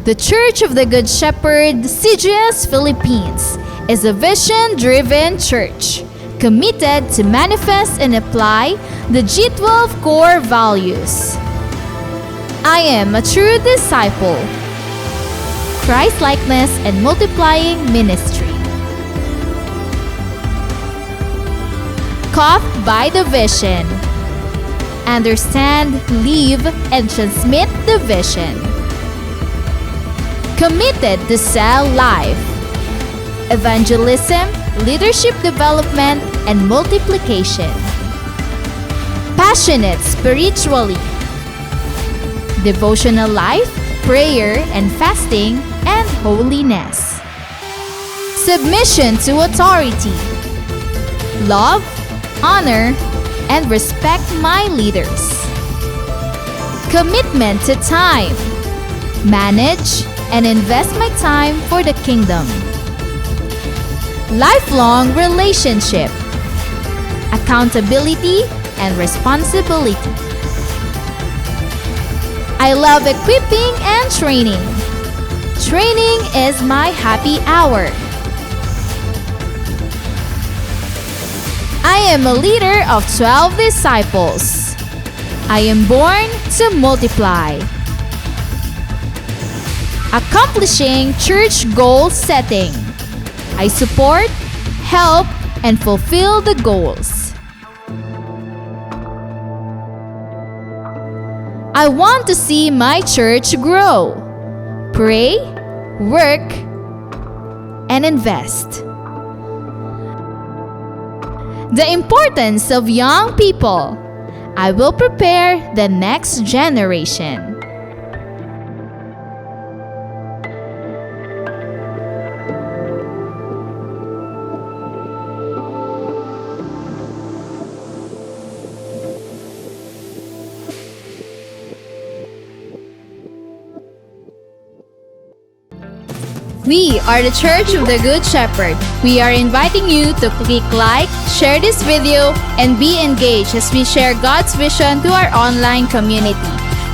The Church of the Good Shepherd, CGS Philippines, is a vision-driven church committed to manifest and apply the G12 core values. I am a true disciple. Christ-likeness and multiplying ministry. Caught by the vision. Understand, live, and transmit the vision. Committed to sell life. Evangelism, leadership development, and multiplication. Passionate spiritually. Devotional life, prayer and fasting, and holiness. Submission to authority. Love, honor, and respect my leaders. Commitment to time. Manage and invest my time for the kingdom. Lifelong relationship. Accountability and responsibility. I love equipping and training. Training is my happy hour. I am a leader of 12 disciples. I am born to multiply. Accomplishing church goal setting. I support, help, and fulfill the goals. I want to see my church grow. Pray, work, and invest. The importance of young people. I will prepare the next generation. We are the Church of the Good Shepherd. We are inviting you to click like, share this video, and be engaged as we share God's vision to our online community.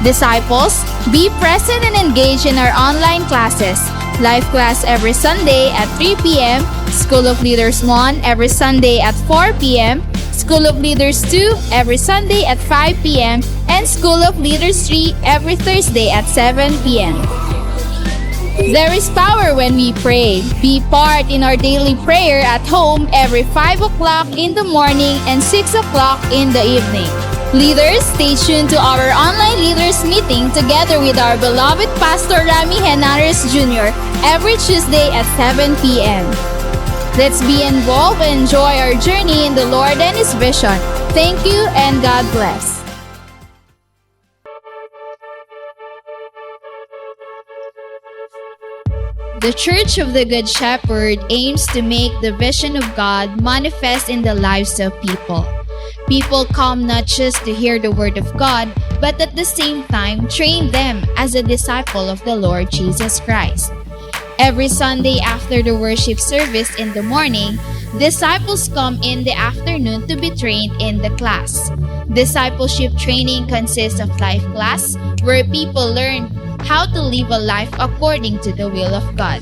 Disciples, be present and engage in our online classes. Live class every Sunday at 3 p.m., School of Leaders 1 every Sunday at 4 p.m., School of Leaders 2 every Sunday at 5 p.m., and School of Leaders 3 every Thursday at 7 p.m. There is power when we pray. Be part in our daily prayer at home every 5 o'clock in the morning and 6 o'clock in the evening. Leaders, stay tuned to our online leaders meeting together with our beloved Pastor Rami Henares Jr. every Tuesday at 7 p.m. Let's be involved and enjoy our journey in the Lord and His vision. Thank you and God bless. The Church of the Good Shepherd aims to make the vision of God manifest in the lives of people. People come not just to hear the Word of God, but at the same time train them as a disciple of the Lord Jesus Christ. Every Sunday after the worship service in the morning, disciples come in the afternoon to be trained in the class. Discipleship training consists of life class, where people learn how to live a life according to the will of God.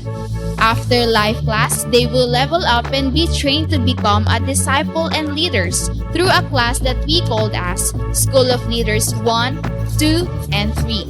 After life class, they will level up and be trained to become a disciple and leaders through a class that we called as School of Leaders 1, 2, and 3.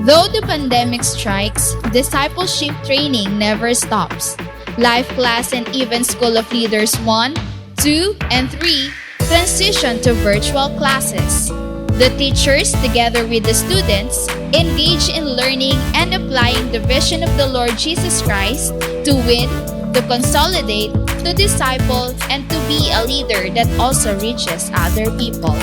Though the pandemic strikes, discipleship training never stops. Life class and even School of Leaders 1, 2, and 3 transition to virtual classes. The teachers, together with the students, engage in learning and applying the vision of the Lord Jesus Christ to win, to consolidate, to disciple, and to be a leader that also reaches other people.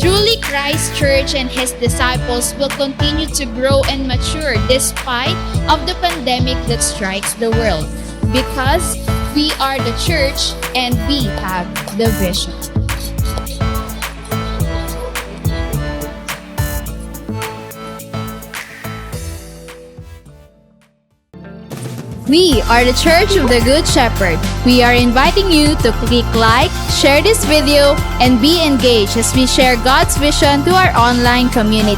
Truly, Christ Church and His disciples will continue to grow and mature despite of the pandemic that strikes the world, because we are the church and we have the vision. We are the Church of the Good Shepherd. We are inviting you to click like, share this video, and be engaged as we share God's vision to our online community.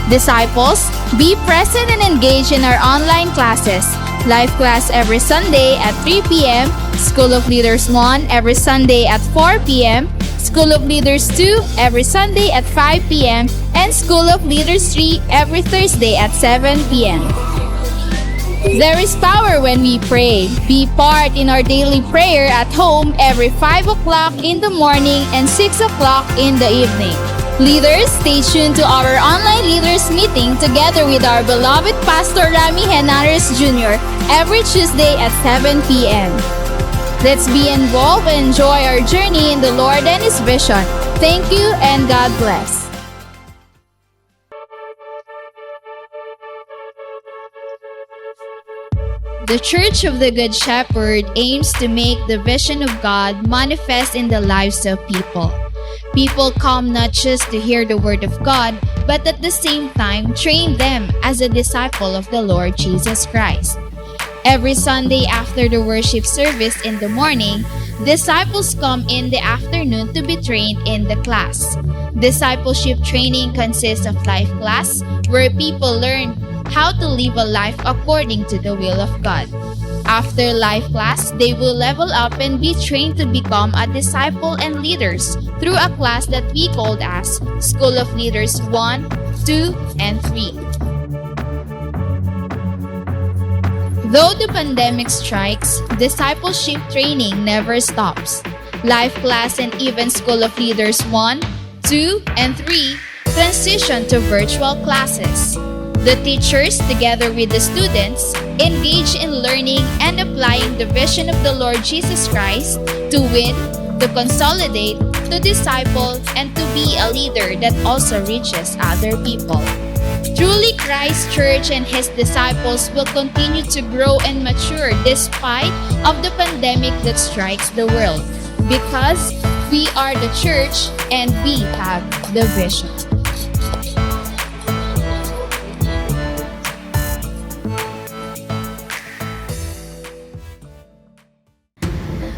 Disciples, be present and engage in our online classes. Life class every Sunday at 3 p.m., School of Leaders 1 every Sunday at 4 p.m., School of Leaders 2 every Sunday at 5 p.m., and School of Leaders 3 every Thursday at 7 p.m. There is power when we pray. Be part in our daily prayer at home every 5 o'clock in the morning and 6 o'clock in the evening. Leaders, stay tuned to our online leaders meeting together with our beloved Pastor Rami Henares Jr. every Tuesday at 7 p.m. Let's be involved and enjoy our journey in the Lord and His vision. Thank you and God bless. The Church of the Good Shepherd aims to make the vision of God manifest in the lives of people. People come not just to hear the Word of God, but at the same time train them as a disciple of the Lord Jesus Christ. Every Sunday after the worship service in the morning, disciples come in the afternoon to be trained in the class. Discipleship training consists of life class, where people learn how to live a life according to the will of God. After life class, they will level up and be trained to become a disciple and leaders through a class that we called as School of Leaders 1, 2, and 3. Though the pandemic strikes, discipleship training never stops. Life class and even School of Leaders 1, 2, and 3 transition to virtual classes. The teachers, together with the students, engage in learning and applying the vision of the Lord Jesus Christ to win, to consolidate, to disciple, and to be a leader that also reaches other people. Truly, Christ Church and His disciples will continue to grow and mature despite of the pandemic that strikes the world, because we are the church and we have the vision.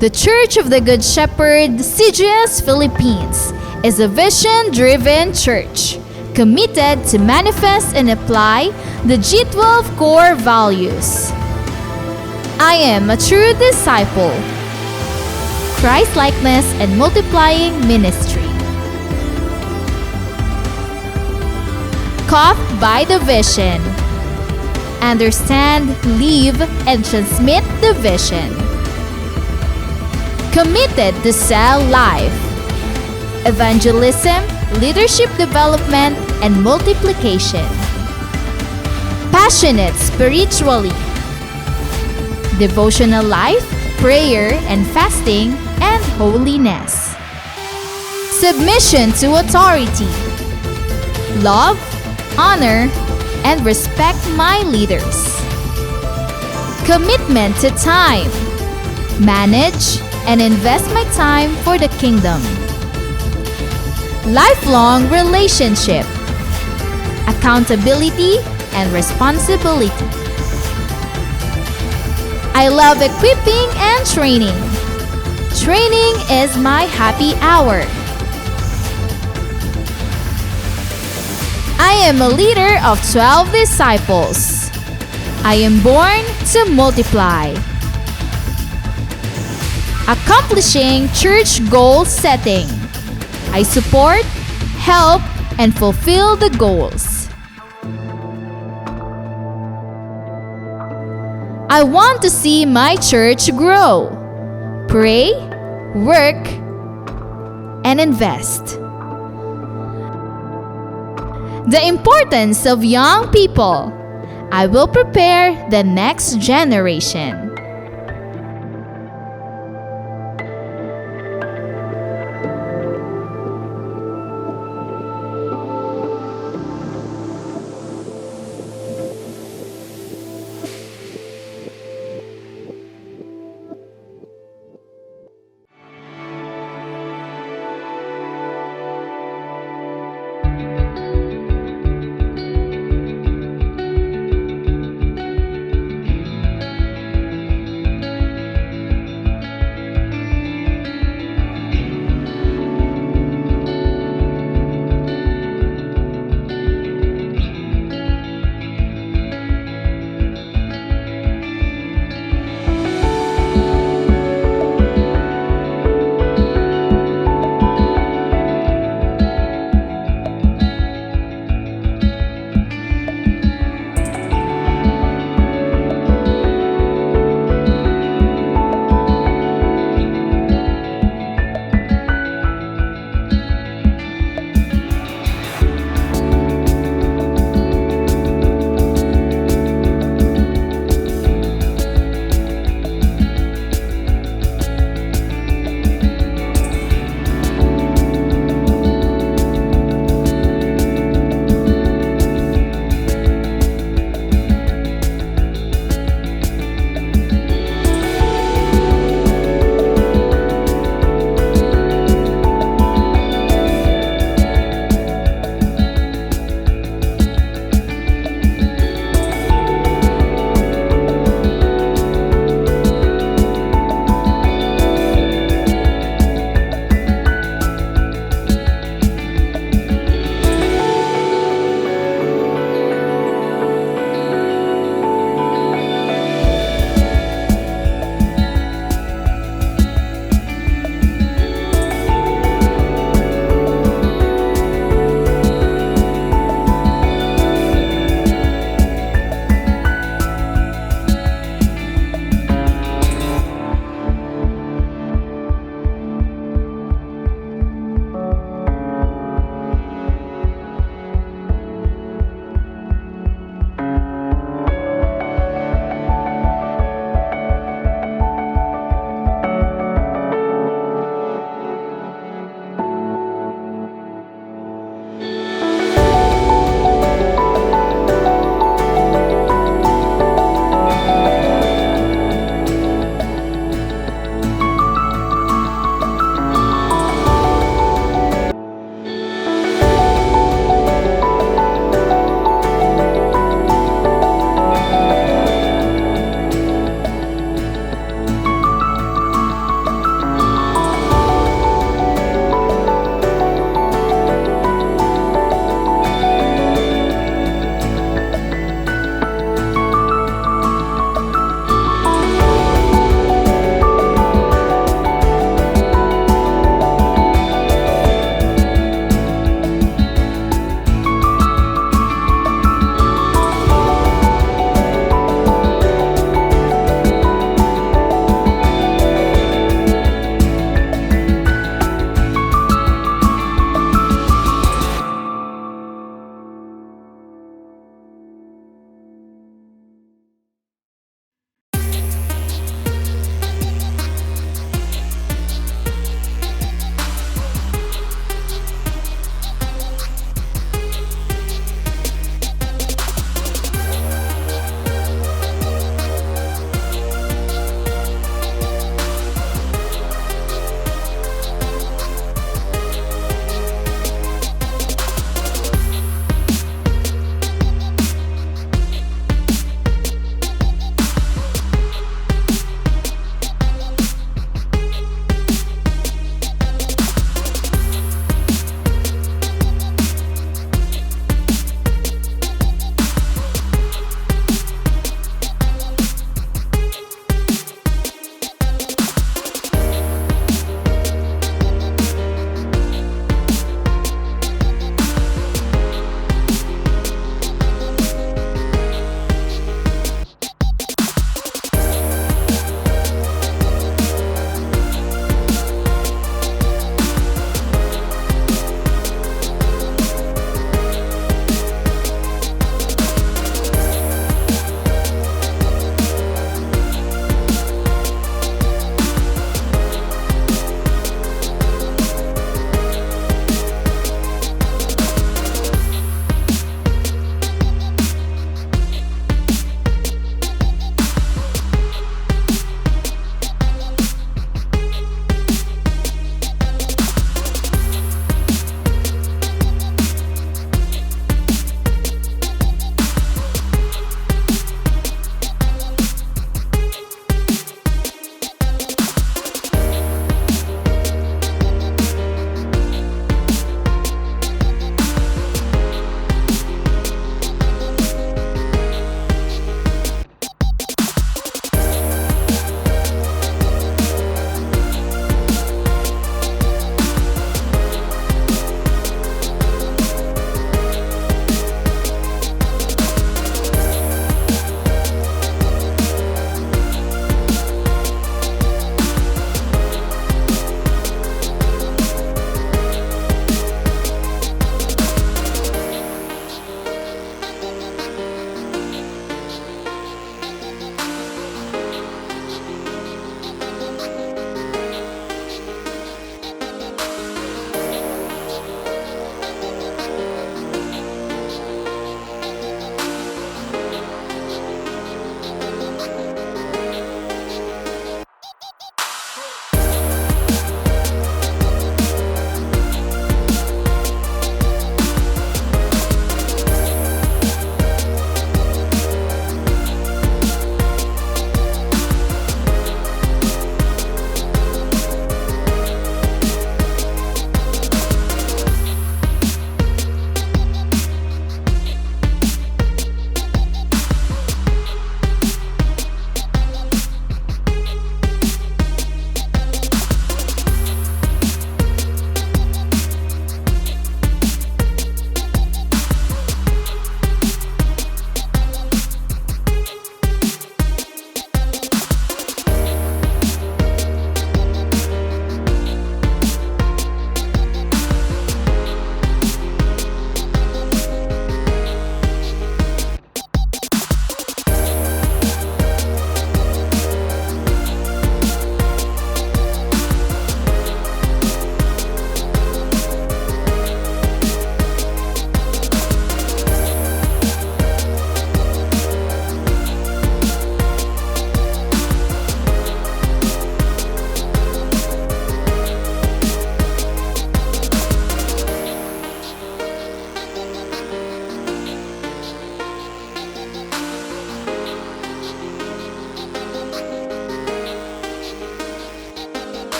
The Church of the Good Shepherd, CGS Philippines, is a vision-driven church committed to manifest and apply the G12 core values. I am a true disciple, Christ-likeness and multiplying ministry. Caught by the vision. Understand, live, and transmit the vision. Committed to cell life, evangelism, leadership development, and multiplication. Passionate spiritually, devotional life, prayer and fasting, and holiness. Submission to authority, love, honor, and respect my leaders. Commitment to time, manage, and invest my time for the kingdom. Lifelong relationship, accountability, and responsibility. I love equipping and training. Training is my happy hour. I am a leader of 12 disciples. I am born to multiply. Accomplishing church goal setting. I support, help, and fulfill the goals. I want to see my church grow. Pray, work, and invest. The importance of young people. I will prepare the next generation.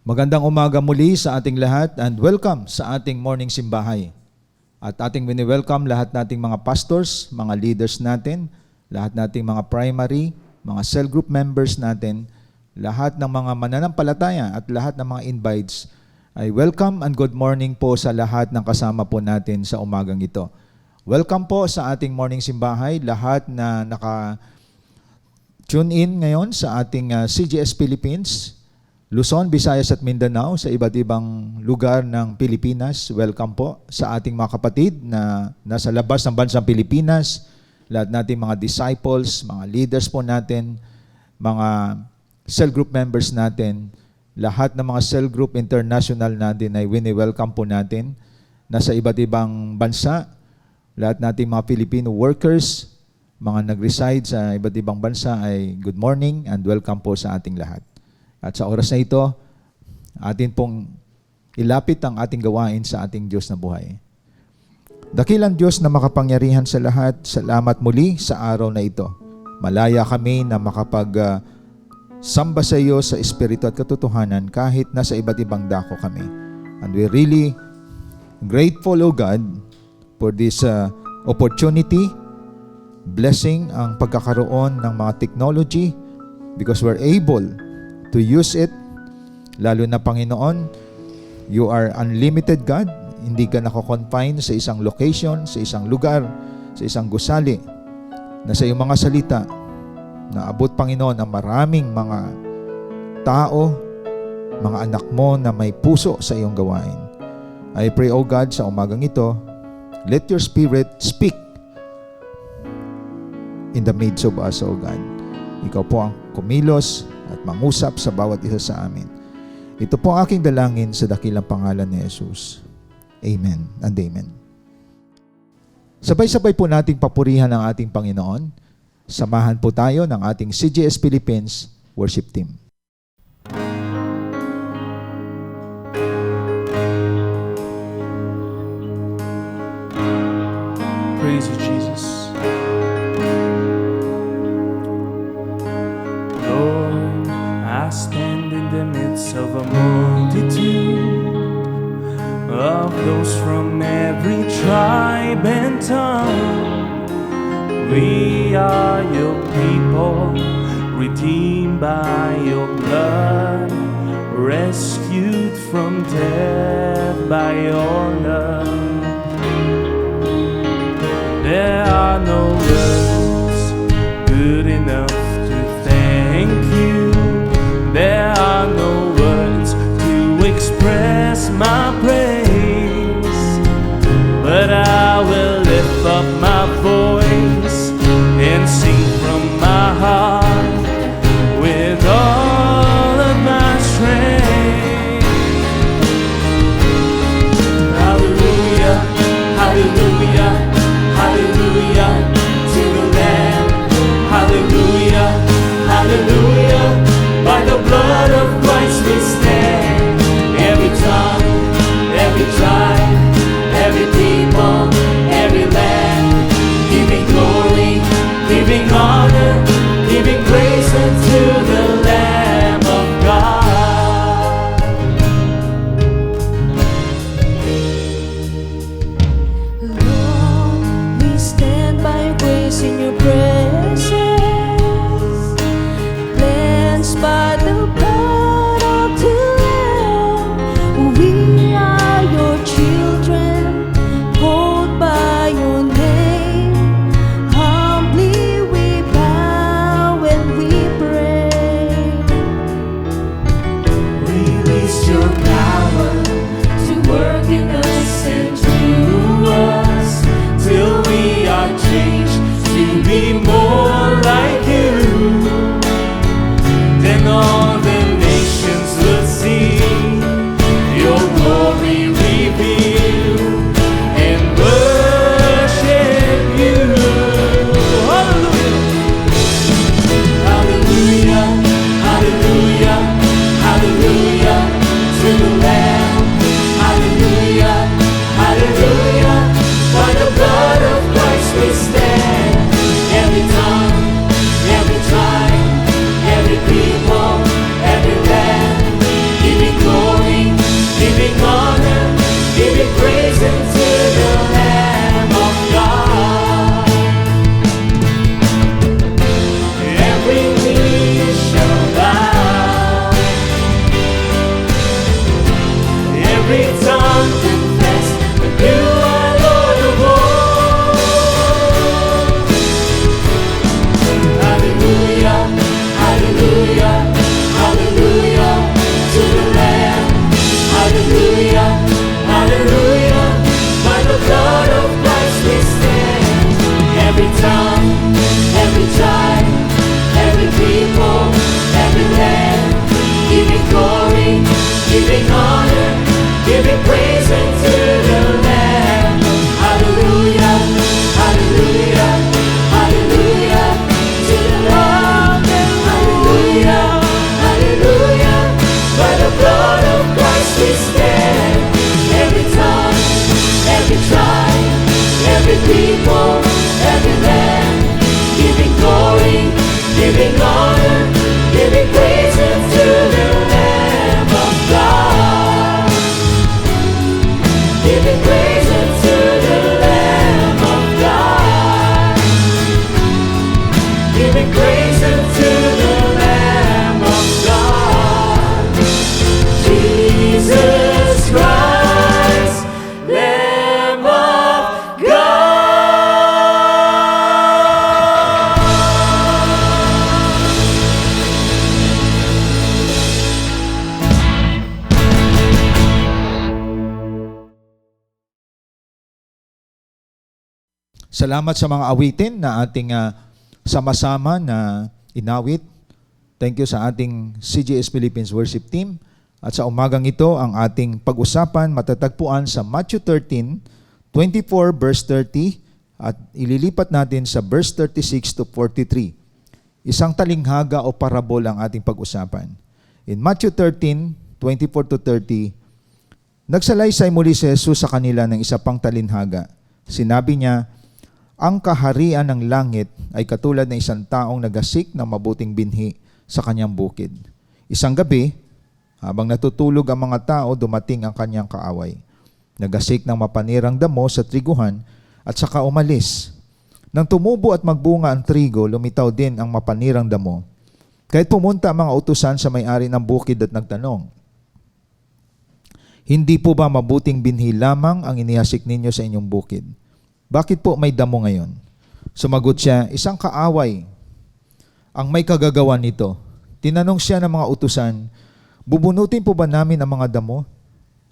Magandang umaga muli sa ating lahat and welcome sa ating morning simbahay. At ating wini-welcome lahat nating mga pastors, mga leaders natin, lahat nating mga primary, mga cell group members natin, lahat ng mga mananampalataya at lahat ng mga invites ay welcome and good morning po sa lahat ng kasama po natin sa umagang ito. Welcome po sa ating morning simbahay, lahat na naka-tune in ngayon sa ating CGS Philippines, Luzon, Visayas at Mindanao, sa iba't ibang lugar ng Pilipinas. Welcome po sa ating mga kapatid na nasa labas ng bansang Pilipinas, lahat nating mga disciples, mga leaders po natin, mga cell group members natin, lahat ng mga cell group international natin ay wini-welcome po natin. Nasa iba't ibang bansa, lahat nating mga Filipino workers, mga nag-reside sa iba't ibang bansa ay good morning and welcome po sa ating lahat. At sa oras na ito, atin pong ilapit ang ating gawain sa ating Diyos na buhay. Dakilang Diyos na makapangyarihan sa lahat, salamat muli sa araw na ito. Malaya kami na samba sa iyo sa Espiritu at katotohanan kahit nasa iba't ibang dako kami. And we're really grateful, O God, for this opportunity, blessing ang pagkakaroon ng mga technology because we're able to use it, lalo na Panginoon, you are unlimited God. Hindi ka nako-confine sa isang location, sa isang lugar, sa isang gusali, na sa iyong mga salita, na abot Panginoon ang maraming mga tao, mga anak mo na may puso sa iyong gawain. I pray, O God, sa umagang ito, let your Spirit speak in the midst of us, O God. Ikaw po ang kumilos at mangusap sa bawat isa sa amin. Ito po ang aking dalangin sa dakilang pangalan ni Jesus. Amen and amen. Sabay-sabay po nating papurihan ang ating Panginoon. Samahan po tayo ng ating CGS Philippines worship team. Praise you, Jesus. Lord, I stand in the midst of a multitude of those from every tribe and tongue. We are your people, redeemed by your blood, rescued from death by your love. There are no words good enough to thank you. There are no words to express my praise, but I will lift up my voice and sing from my heart with all of my strength. Hallelujah. every people, every land, giving glory, giving honor, giving praises to the Lamb of God. Giving praises to the Lamb of God. Giving praises to the Lamb of God. Jesus Christ, Lamb of God. Salamat sa mga awitin na ating sama-sama na inawit. Thank you sa ating CGS Philippines worship team. At sa umagang ito, ang ating pag-usapan matatagpuan sa Matthew 13:24 verse 30 at ililipat natin sa verse 36 to 43. Isang talinghaga o parabol ang ating pag-usapan. In Matthew 13:24 to 30, nagsalaysay muli si Jesus sa kanila ng isa pang talinhaga. Sinabi niya, ang kaharian ng langit ay katulad ng isang taong nagasik ng mabuting binhi sa kanyang bukid. Isang gabi, habang natutulog ang mga tao, dumating ang kanyang kaaway. Nagasik ng mapanirang damo sa triguhan at saka umalis. Nang tumubo at magbunga ang trigo, lumitaw din ang mapanirang damo. Kahit pumunta ang mga utusan sa may-ari ng bukid at nagtanong, hindi po ba mabuting binhi lamang ang inihasik ninyo sa inyong bukid? Bakit po may damo ngayon? Sumagot siya, isang kaaway ang may kagagawan nito. Tinanong siya ng mga utusan, bubunutin po ba namin ang mga damo?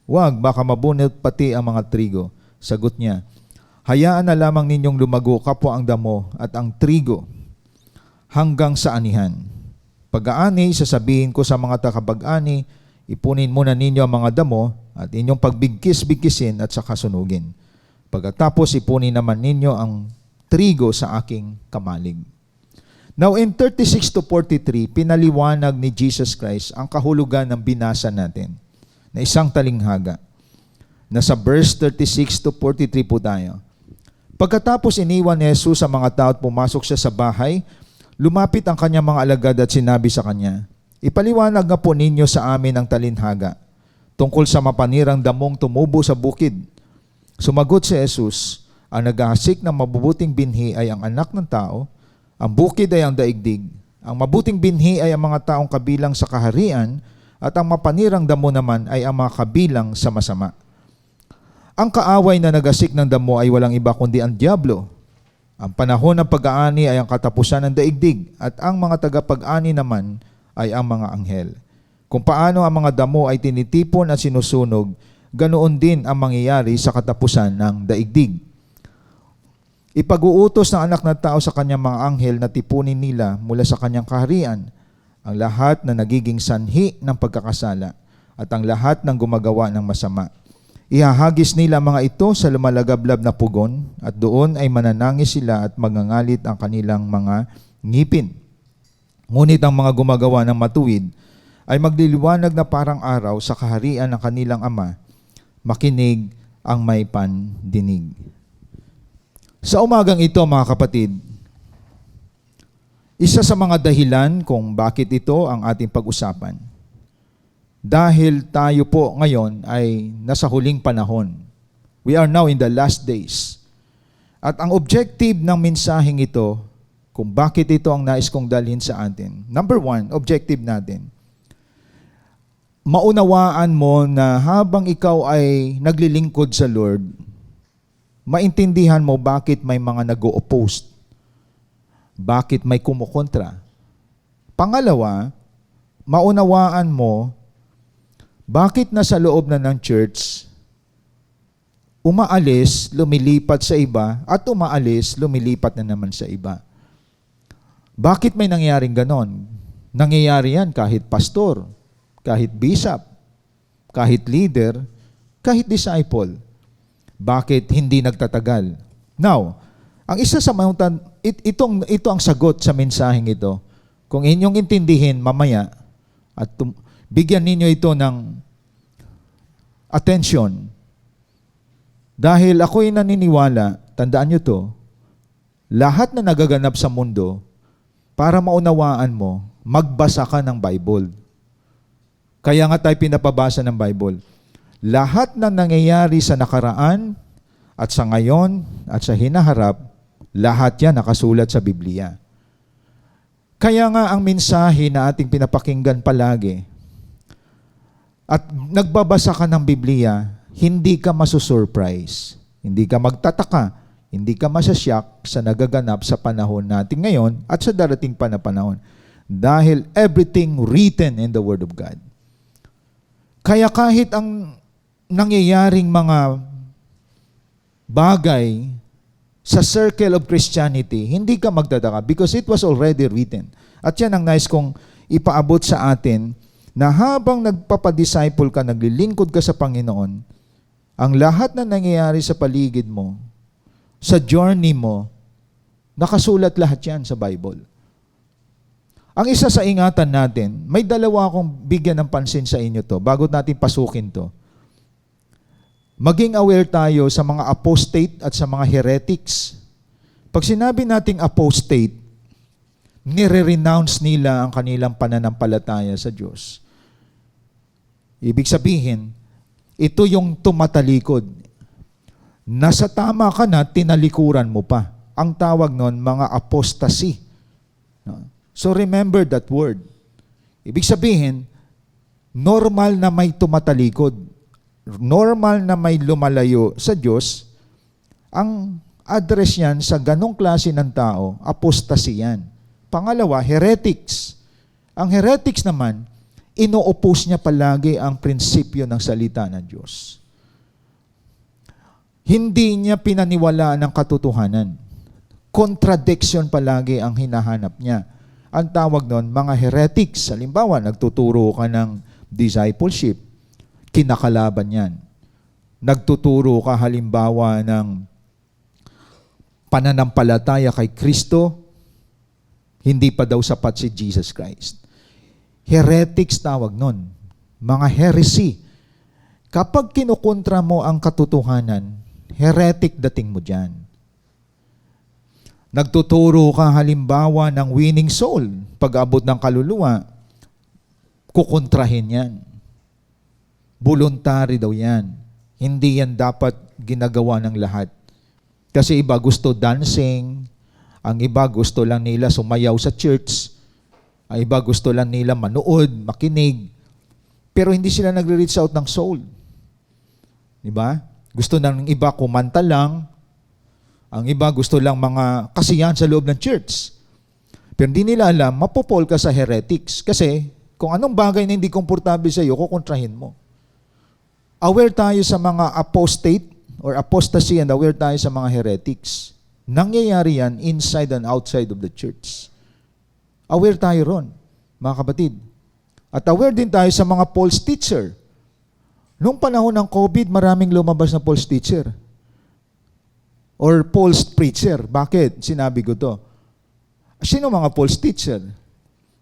Wag, baka mabunot pati ang mga trigo. Sagot niya, hayaan na lamang ninyong lumago kapwa ang damo at ang trigo hanggang sa anihan. Pag-aani, sasabihin ko sa mga takapag-ani, ipunin muna ninyo ang mga damo at inyong pagbigkis-bigkisin at saka sunugin. Pagkatapos ipunin naman ninyo ang trigo sa aking kamalig. Now in 36 to 43, pinaliwanag ni Jesus Christ ang kahulugan ng binasa natin na isang talinghaga. Nasa verse 36 to 43 po tayo. Pagkatapos iniwan ni Jesus ang mga tao at pumasok siya sa bahay, lumapit ang kanyang mga alagad at sinabi sa kanya, ipaliwanag nga po ninyo sa amin ang talinhaga tungkol sa mapanirang damong tumubo sa bukid. Sumagot si Jesus, ang naghahasik ng mabubuting binhi ay ang anak ng tao, ang bukid ay ang daigdig, ang mabuting binhi ay ang mga taong kabilang sa kaharian, at ang mapanirang damo naman ay ang mga kabilang sa masama. Ang kaaway na naghasik ng damo ay walang iba kundi ang diablo. Ang panahon ng pag-aani ay ang katapusan ng daigdig, at ang mga tagapag-ani naman ay ang mga anghel. Kung paano ang mga damo ay tinitipon at sinusunog, ganoon din ang mangyayari sa katapusan ng daigdig. Ipag-uutos ng anak ng tao sa kanyang mga anghel na tipunin nila mula sa kanyang kaharian ang lahat na nagiging sanhi ng pagkakasala at ang lahat ng gumagawa ng masama. Ihahagis nila mga ito sa lumalagablab na pugon at doon ay mananangis sila at magangalit ang kanilang mga ngipin. Ngunit ang mga gumagawa ng matuwid ay magliliwanag na parang araw sa kaharian ng kanilang Ama. Makinig ang may pandinig. Sa umagang ito, mga kapatid, isa sa mga dahilan kung bakit ito ang ating pag-usapan. Dahil tayo po ngayon ay nasa huling panahon. We are now in the last days. At ang objective ng mensaheng ito, kung bakit ito ang nais kong dalhin sa atin. Number one, objective natin. Maunawaan mo na habang ikaw ay naglilingkod sa Lord, maintindihan mo bakit may mga nag-o-oppose, bakit may kumukontra. Pangalawa, maunawaan mo bakit nasa loob na ng church, umaalis, lumilipat sa iba, at umaalis, lumilipat na naman sa iba. Bakit may nangyaring ganon? Nangyayari yan kahit pastor, kahit bishop, kahit leader, kahit disciple. Bakit hindi nagtatagal? Now, ang isa sa mga ito ang sagot sa mensaheng ito. Kung inyong intindihin mamaya at bigyan ninyo ito ng attention. Dahil ako'y naniniwala tandaan nyo to, lahat na nagaganap sa mundo, para maunawaan mo, magbasa ka ng Bible. Kaya nga tayo pinapabasa ng Bible. Lahat na nangyayari sa nakaraan at sa ngayon at sa hinaharap, lahat yan nakasulat sa Biblia. Kaya nga ang mensahe na ating pinapakinggan palagi, at nagbabasa ka ng Biblia, hindi ka masusurprise, hindi ka magtataka, hindi ka masasyak sa nagaganap sa panahon natin ngayon at sa darating pa na panahon. Dahil everything written in the Word of God. Kaya kahit ang nangyayaring mga bagay sa circle of Christianity, hindi ka magtataka because it was already written. At yan ang nais kong ipaabot sa atin, na habang nagpapadisciple ka, naglilingkod ka sa Panginoon, ang lahat na nangyayari sa paligid mo, sa journey mo, nakasulat lahat yan sa Bible. Ang isa sa ingatan natin, may dalawa akong bigyan ng pansin sa inyo to, bago natin pasukin to. Maging aware tayo sa mga apostate at sa mga heretics. Pag sinabi nating apostate, nire-renounce nila ang kanilang pananampalataya sa Diyos. Ibig sabihin, ito yung tumatalikod. Nasa tama ka na, tinalikuran mo pa. Ang tawag nun, mga apostasy. So remember that word. Ibig sabihin, normal na may tumatalikod. Normal na may lumalayo sa Diyos. Ang address yan sa ganong klase ng tao, apostasy yan. Pangalawa, heretics. Ang heretics naman, ino-oppose niya palagi ang prinsipyo ng salita ng Diyos. Hindi niya pinaniwalaan ang katotohanan. Contradiction palagi ang hinahanap niya. Ang tawag nun, mga heretics. Halimbawa, nagtuturo ka ng discipleship, kinakalaban yan. Nagtuturo ka halimbawa ng pananampalataya kay Kristo, hindi pa daw sapat si Jesus Christ. Heretics tawag nun. Mga heresy. Kapag kinukontra mo ang katotohanan, heretic dating mo dyan. Nagtuturo ka halimbawa ng winning soul. Pag-abot ng kaluluwa, kukontrahin yan. Voluntary daw yan. Hindi yan dapat ginagawa ng lahat. Kasi iba gusto dancing, ang iba gusto lang nila sumayaw sa church, ang iba gusto lang nila manood, makinig, pero hindi sila nagre-reach out ng soul. Diba? Gusto ng iba kumanta lang, ang iba gusto lang mga kasiyahan sa loob ng church. Pero hindi nila alam, mapopol ka sa heretics. Kasi kung anong bagay na hindi komportable sa iyo, kukontrahin mo. Aware tayo sa mga apostate or apostasy and aware tayo sa mga heretics. Nangyayari yan inside and outside of the church. Aware tayo ron, mga kapatid. At aware din tayo sa mga false teacher. Noong panahon ng COVID, maraming lumabas na false teacher. Or false preacher. Bakit? Sinabi ko to. Sino mga false teacher?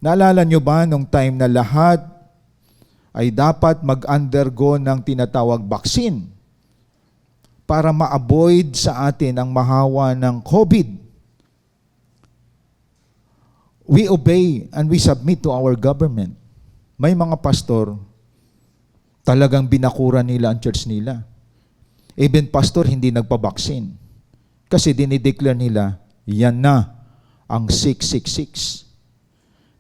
Naalala nyo ba nung time na lahat ay dapat mag-undergo ng tinatawag vaccine para ma-avoid sa atin ang mahawa ng COVID? We obey and we submit to our government. May mga pastor, talagang binakuran nila ang church nila. Even pastor, hindi nagpa-vaccine. Kasi dinideclare nila, yan na ang 666.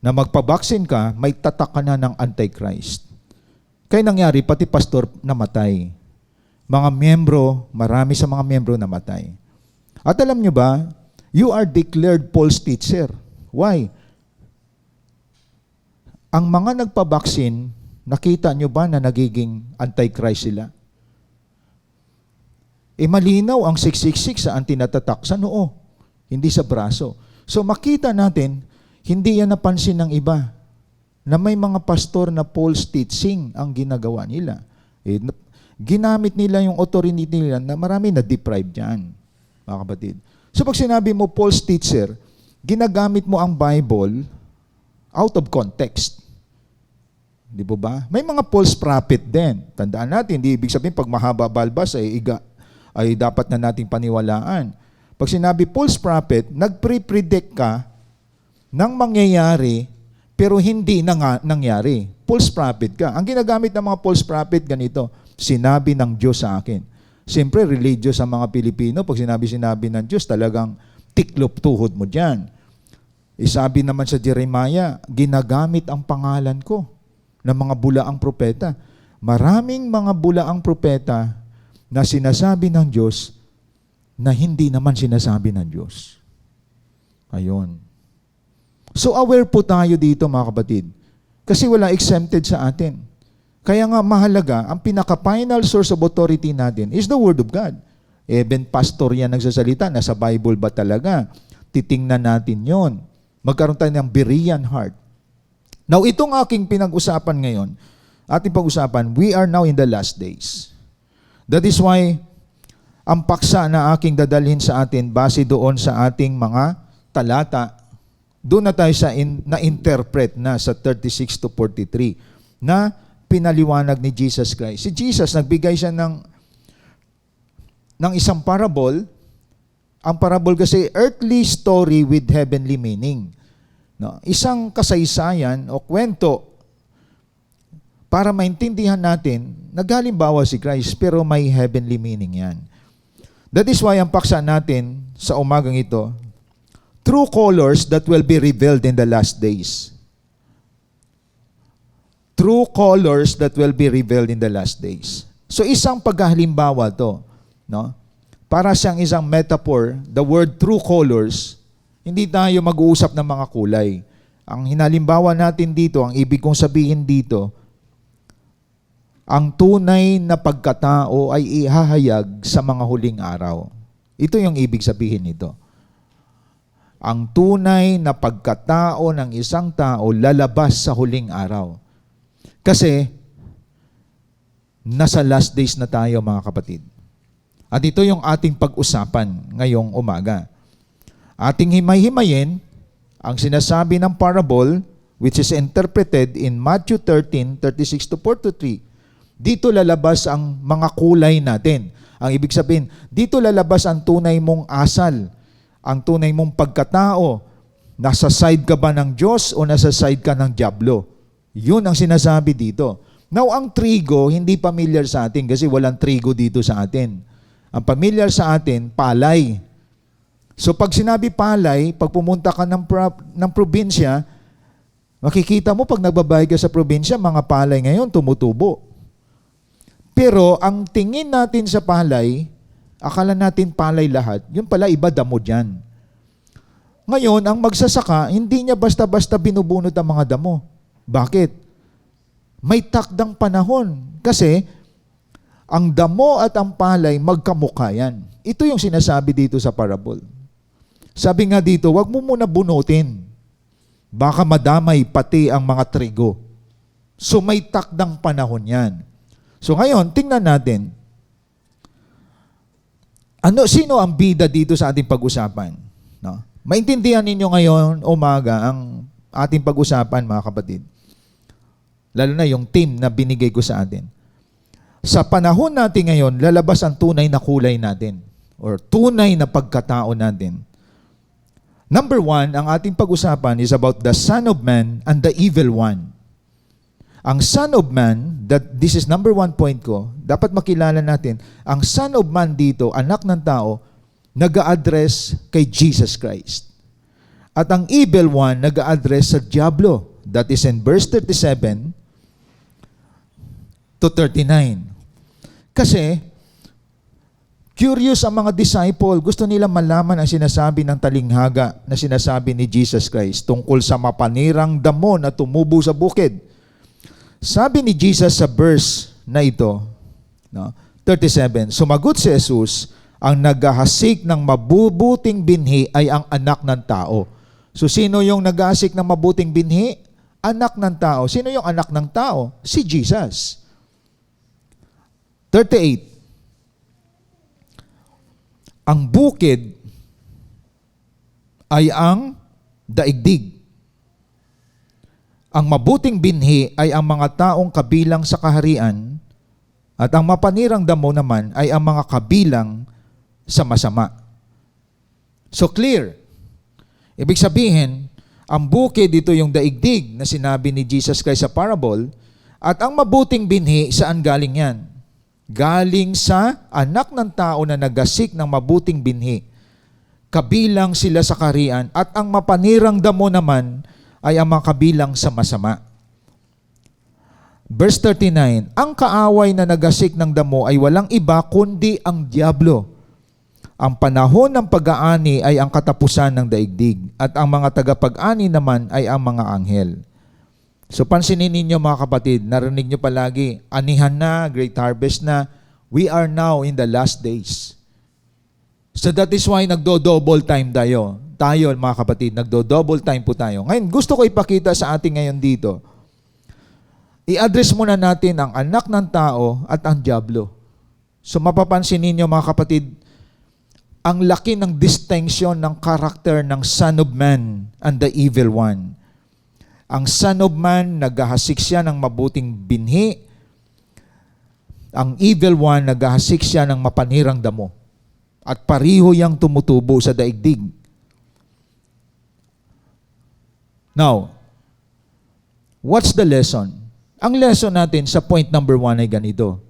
Na magpa-vaccine ka, may tatak ka na ng Antichrist. Kaya nangyari, pati pastor namatay. Mga miyembro, marami sa mga miyembro namatay. At alam nyo ba, you are declared false teacher. Why? Ang mga nagpa-vaccine, nakita nyo ba na nagiging Antichrist sila? Malinaw ang 666 sa antinatatak sa noo, hindi sa braso. So makita natin, hindi yan napansin ng iba, na may mga pastor na false teaching ang ginagawa nila. Ginamit nila yung authority nila na marami na-deprive dyan, mga kapatid. So pag sinabi mo false teacher, ginagamit mo ang Bible out of context. Di po ba? May mga false prophet din. Tandaan natin, hindi ibig sabihin pag mahaba balbas ay dapat na nating paniwalaan. Pag sinabi false prophet, nagpre-predict ka ng mangyayari pero hindi na nga nangyari. False prophet ka. Ang ginagamit ng mga false prophet ganito, sinabi ng Diyos sa akin. Siyempre, religious ang mga Pilipino. Pag sinabi ng Diyos, talagang tiklop tuhod mo dyan. Isabi naman sa Jeremiah, ginagamit ang pangalan ko ng mga bulaang propeta. Maraming mga bulaang propeta na sinasabi ng Diyos na hindi naman sinasabi ng Diyos. Ayun. So aware po tayo dito mga kapatid. Kasi wala exempted sa atin. Kaya nga mahalaga, ang pinaka-final source of authority natin is the Word of God. Even pastor yan nagsasalita, nasa Bible ba talaga? Titingnan natin yon. Magkaroon tayo ng Berean heart. Now, itong aking pinag-usapan ngayon, ating pag-usapan, we are now in the last days. That is why, ang paksa na aking dadalhin sa atin, base doon sa ating mga talata, doon na tayo sa na-interpret na sa 36 to 43, na pinaliwanag ni Jesus Christ. Si Jesus, nagbigay siya ng isang parable. Ang parable kasi, earthly story with heavenly meaning. No? Isang kasaysayan o kwento para maintindihan natin, naghalimbawa si Christ, pero may heavenly meaning yan. That is why ang paksa natin sa umagang ito, true colors that will be revealed in the last days. True colors that will be revealed in the last days. So isang paghalimbawa to, no? Para siyang isang metaphor, the word true colors, hindi tayo mag-uusap ng mga kulay. Ang hinalimbawa natin dito, ang ibig kong sabihin dito, ang tunay na pagkatao ay ihahayag sa mga huling araw. Ito yung ibig sabihin nito. Ang tunay na pagkatao ng isang tao lalabas sa huling araw. Kasi, nasa last days na tayo mga kapatid. At ito yung ating pag-usapan ngayong umaga. Ating himay-himayin ang sinasabi ng parable which is interpreted in Matthew 13, 36 to 43. Dito lalabas ang mga kulay natin. Ang ibig sabihin, dito lalabas ang tunay mong asal, ang tunay mong pagkatao. Nasa side ka ba ng Diyos o nasa side ka ng dyablo? Yun ang sinasabi dito. Now, ang trigo, hindi familiar sa atin kasi walang trigo dito sa atin. Ang familiar sa atin, palay. So, pag sinabi palay, pag pumunta ka ng probinsya, makikita mo pag nagbabayad ka sa probinsya, mga palay ngayon tumutubo. Pero, ang tingin natin sa palay, akala natin palay lahat, yun pala iba damo dyan. Ngayon, ang magsasaka, hindi niya basta-basta binubunot ang mga damo. Bakit? May takdang panahon. Kasi, ang damo at ang palay magkamukha yan. Ito yung sinasabi dito sa parable. Sabi nga dito, wag mo muna bunutin. Baka madamay pati ang mga trigo. So, may takdang panahon yan. So, ngayon, tingnan natin. Sino ang bida dito sa ating pag-usapan? No? Maintindihan ninyo ngayon, umaga, ang ating pag-usapan, mga kapatid. Lalo na yung team na binigay ko sa atin. Sa panahon natin ngayon, lalabas ang tunay na kulay natin or tunay na pagkatao natin. Number 1, ang ating pag-usapan is about the Son of Man and the Evil One. Ang Son of Man, this is number 1 point ko, dapat makilala natin, ang Son of Man dito, anak ng tao, nag-a-address kay Jesus Christ. At ang Evil One, nag-a-address sa Diablo. That is in verse 37 to 39. Kasi, curious ang mga disciple, gusto nila malaman ang sinasabi ng talinghaga na sinasabi ni Jesus Christ tungkol sa mapanirang damo na tumubo sa bukid. Sabi ni Jesus sa verse na ito, 37, sumagot si Jesus, ang naghahasik ng mabubuting binhi ay ang anak ng tao. So, sino yung naghahasik ng mabuting binhi? Anak ng tao. Sino yung anak ng tao? Si Jesus. 38. Ang bukid ay ang daigdig. Ang mabuting binhi ay ang mga taong kabilang sa kaharian at ang mapanirang damo naman ay ang mga kabilang sa masama. So clear. Ibig sabihin, ang bukid dito yung daigdig na sinabi ni Jesus Christ sa parable, at ang mabuting binhi, saan galing yan? Galing sa anak ng tao na nagasik ng mabuting binhi. Kabilang sila sa kaharian, at ang mapanirang damo naman ay ang mga kabilang sa masama. Verse 39, ang kaaway na nagasik ng damo ay walang iba kundi ang diablo. Ang panahon ng pag-aani ay ang katapusan ng daigdig, at ang mga tagapag-ani naman ay ang mga anghel. So pansinin ninyo mga kapatid, narinig nyo palagi, anihan na, great harvest na, we are now in the last days. So that is why nagdo-double time tayo. Tayo mga kapatid, nagdo-double time po tayo. Ngayon, gusto ko ipakita sa atin ngayon dito. I-address muna natin ang anak ng tao at ang diablo. So mapapansin ninyo mga kapatid, ang laki ng distinction ng karakter ng Son of Man and the Evil One. Ang Son of Man, naghahasik siya ng mabuting binhi. Ang Evil One, naghahasik siya ng mapanirang damo. At pariho yang tumutubo sa daigdig. Now, what's the lesson? Ang lesson natin sa point number 1 ay ganito.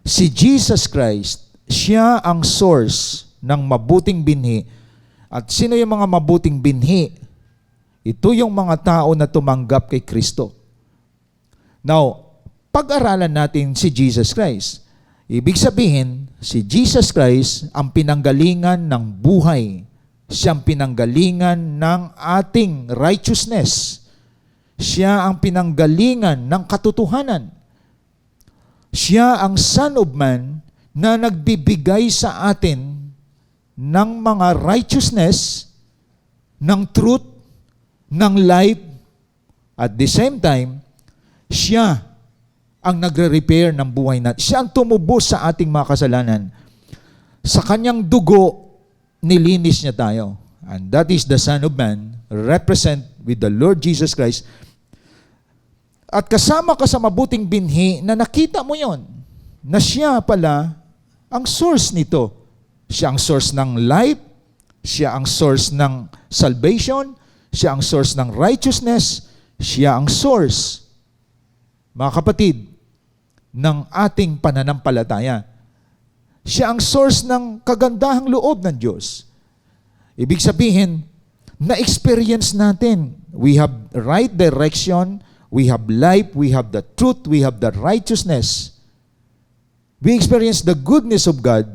Si Jesus Christ, siya ang source ng mabuting binhi. At sino yung mga mabuting binhi? Ito yung mga tao na tumanggap kay Kristo. Now, pag-aralan natin si Jesus Christ. Ibig sabihin, si Jesus Christ ang pinanggalingan ng buhay. Siyang pinanggalingan ng ating righteousness. Siya ang pinanggalingan ng katotohanan. Siya ang Son of Man na nagbibigay sa atin ng mga righteousness, ng truth, ng life. At the same time, siya ang nagre-repair ng buhay natin. Siya ang tumubos sa ating mga kasalanan. Sa kanyang dugo, nilinis niya tayo. And that is the Son of Man, represent with the Lord Jesus Christ. At kasama ka sa mabuting binhi na nakita mo yon, na siya pala ang source nito. Siya ang source ng life, siya ang source ng salvation, siya ang source ng righteousness, siya ang source, mga kapatid, ng ating pananampalataya. Siya ang source ng kagandahang loob ng Diyos. Ibig sabihin, na-experience natin. We have right direction, we have life, we have the truth, we have the righteousness. We experience the goodness of God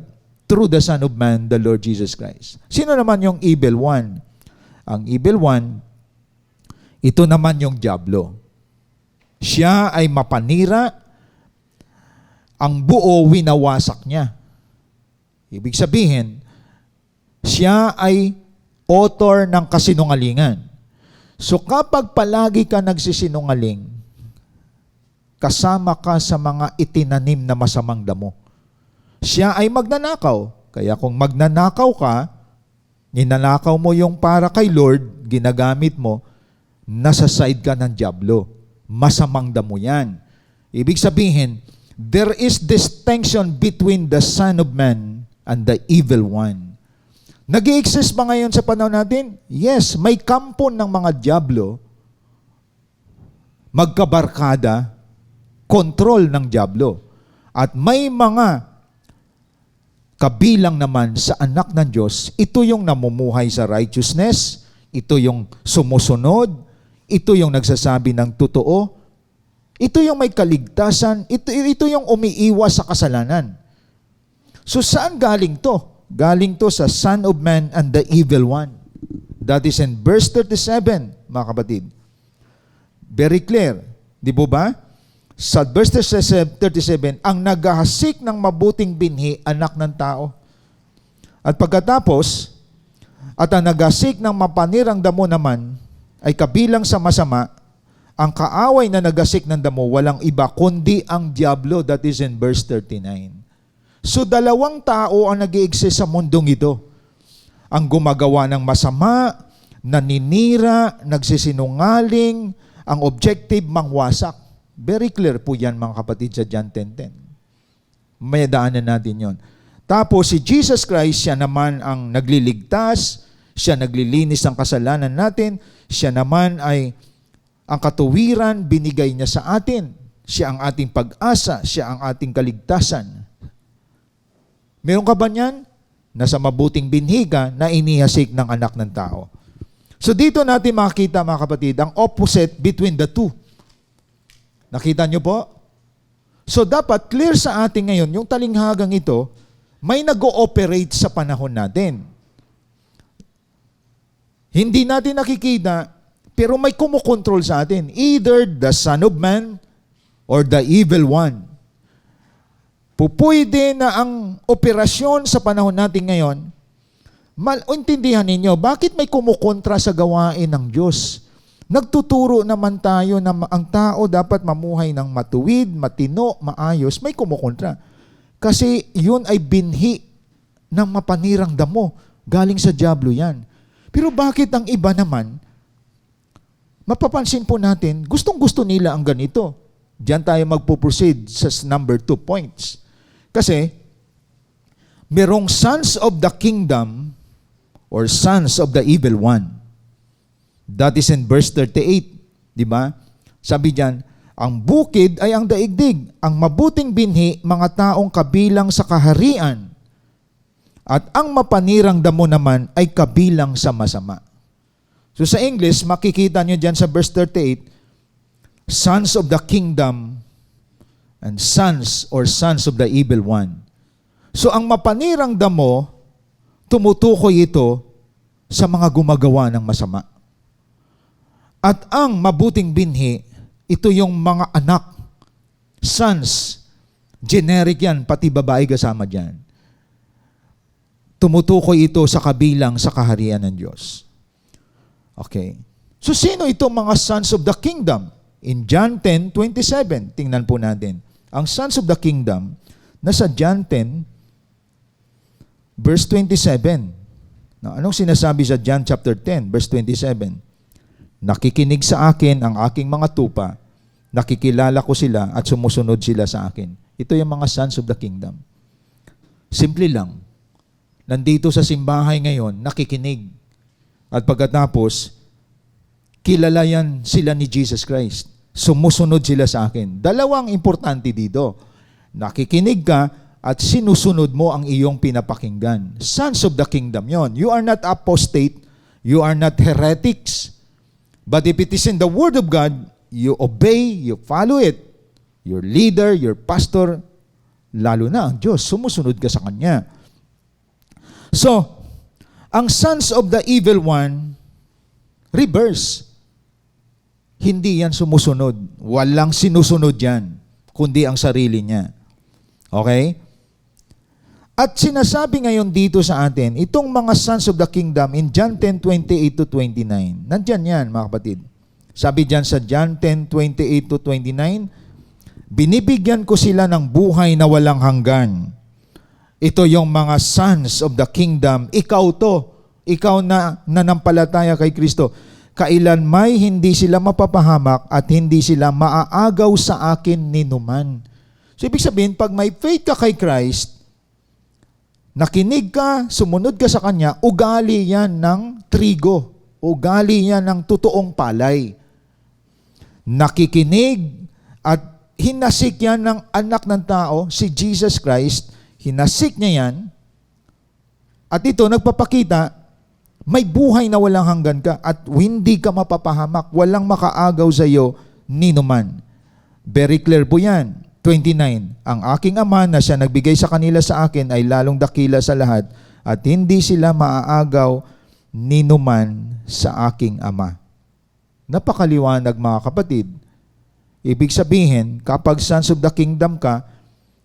through the Son of Man, the Lord Jesus Christ. Sino naman yung evil one? Ang evil one, ito naman yung diablo. Siya ay mapanira, ang buo winawasak niya. Ibig sabihin, siya ay author ng kasinungalingan. So kapag palagi ka nagsisinungaling, kasama ka sa mga itinanim na masamang damo. Siya ay magnanakaw. Kaya kung magnanakaw ka, ninanakaw mo yung para kay Lord, ginagamit mo, nasa side ka ng diablo. Masamang damo yan. Ibig sabihin, there is distinction between the Son of Man and the Evil One. Nag-i-exist ba ngayon sa panahon natin? Yes, may kampo ng mga diablo, magkabarkada, kontrol ng diablo. At may mga kabilang naman sa anak ng Diyos, ito yung namumuhay sa righteousness, ito yung sumusunod, ito yung nagsasabi ng totoo, ito yung may kaligtasan, ito yung umiiwas sa kasalanan. So saan galing to? Galing to sa Son of Man and the Evil One. That is in verse 37, mga kapatid. Very clear. Di po ba? Sa verse 37, ang naghahasik ng mabuting binhi, anak ng tao. At pagkatapos, at ang naghahasik ng mapanirang damo naman, ay kabilang sa masama, ang kaaway na naghahasik ng damo, walang iba, kundi ang diablo. That is in verse 39. So dalawang tao ang nag-i-exist sa mundong ito. Ang gumagawa ng masama, naninira, nagsisinungaling, ang objective mangwasak. Very clear po yan mga kapatid sa John 10:10. May daanan natin yon. Tapos si Jesus Christ, siya naman ang nagliligtas, siya naglilinis ng kasalanan natin, siya naman ay ang katuwiran binigay niya sa atin. Siya ang ating pag-asa, siya ang ating kaligtasan. Meron ka ba niyan? Nasa mabuting binhi ka na inihasik ng anak ng tao. So dito natin makikita mga kapatid, ang opposite between the two. Nakita niyo po? So dapat clear sa atin ngayon, yung talinghagang ito, may nag-ooperate sa panahon natin. Hindi natin nakikita, pero may kumukontrol sa atin. Either the Son of Man or the Evil One. Pupwede na ang operasyon sa panahon natin ngayon, intindihan ninyo, bakit may kumukontra sa gawain ng Diyos? Nagtuturo naman tayo na ang tao dapat mamuhay ng matuwid, matino, maayos, may kumukontra. Kasi yun ay binhi ng mapanirang damo. Galing sa dyablo yan. Pero bakit ang iba naman, mapapansin po natin, gustong-gusto nila ang ganito. Diyan tayo magpo-proceed sa number 2 points. Kasi, merong sons of the kingdom or sons of the evil one. That is in verse 38. Di ba? Sabi diyan, ang bukid ay ang daigdig, ang mabuting binhi, mga taong kabilang sa kaharian, at ang mapanirang damo naman ay kabilang sa masama. So sa English, makikita nyo dyan sa verse 38, sons of the kingdom and sons of the evil one. So ang mapanirang damo, tumutukoy ito sa mga gumagawa ng masama. At ang mabuting binhi, ito yung mga anak, sons, generic yan, pati babae kasama dyan. Tumutukoy ito sa kabilang sa kaharian ng Diyos. Okay. So sino itong mga sons of the kingdom? In John 10:27, tingnan po natin. Ang sons of the kingdom, nasa John 10, verse 27. Now, anong sinasabi sa John chapter 10, verse 27? Nakikinig sa akin ang aking mga tupa, nakikilala ko sila at sumusunod sila sa akin. Ito yung mga sons of the kingdom. Simple lang. Nandito sa simbahay ngayon, nakikinig. At pagkatapos, kilala yan sila ni Jesus Christ. Sumusunod sila sa akin. Dalawang importante dito. Nakikinig ka at sinusunod mo ang iyong pinapakinggan. Sons of the kingdom yon. You are not apostate. You are not heretics. But if it is in the Word of God, you obey, you follow it. Your leader, your pastor, lalo na ang Diyos, sumusunod ka sa Kanya. So, ang sons of the evil one, reverse. Hindi yan sumusunod. Walang sinusunod yan, kundi ang sarili niya. Okay? At sinasabi ngayon dito sa atin, itong mga sons of the kingdom in John 10:28-29. Nandyan yan, mga kapatid. Sabi dyan sa John 10:28-29, binibigyan ko sila ng buhay na walang hanggan. Ito yung mga sons of the kingdom. Ikaw to. Ikaw na nanampalataya kay Kristo. Kailan may hindi sila mapapahamak at hindi sila maaagaw sa akin ninuman. So ibig sabihin, pag may faith ka kay Christ, nakinig ka, sumunod ka sa Kanya, ugali yan ng trigo. Ugali yan ng totoong palay. Nakikinig at hinasik yan ng anak ng tao, si Jesus Christ. Hinasik niya yan. At ito, nagpapakita, may buhay na walang hanggan ka at hindi ka mapapahamak. Walang makaagaw sa iyo ninuman. Very clear po yan. 29, ang aking ama na siya nagbigay sa kanila sa akin ay lalong dakila sa lahat at hindi sila maaagaw ninuman sa aking ama. Napakaliwanag mga kapatid. Ibig sabihin, kapag sons of the kingdom ka,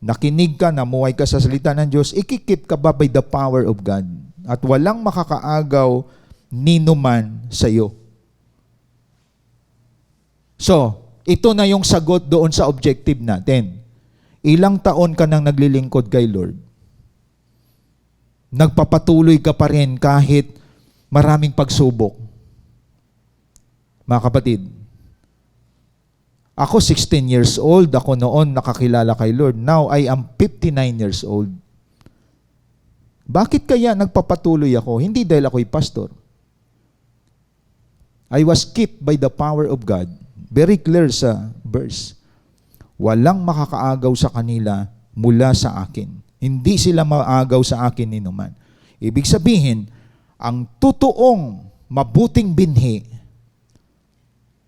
nakinig ka, namuhay ka sa salita ng Diyos, ikikip ka ba by the power of God at walang makakaagaw ninuman sa iyo. So, ito na yung sagot doon sa objective natin. Ilang taon ka nang naglilingkod kay Lord? Nagpapatuloy ka pa rin kahit maraming pagsubok. Mga kapatid, ako 16 years old, ako noon nakakilala kay Lord. Now I am 59 years old. Bakit kaya nagpapatuloy ako? Hindi dahil ako'y pastor. I was kept by the power of God. Very clear sa verse. Walang makakaagaw sa kanila mula sa akin. Hindi sila maagaw sa akin ni numan. Ibig sabihin, ang totoong mabuting binhi,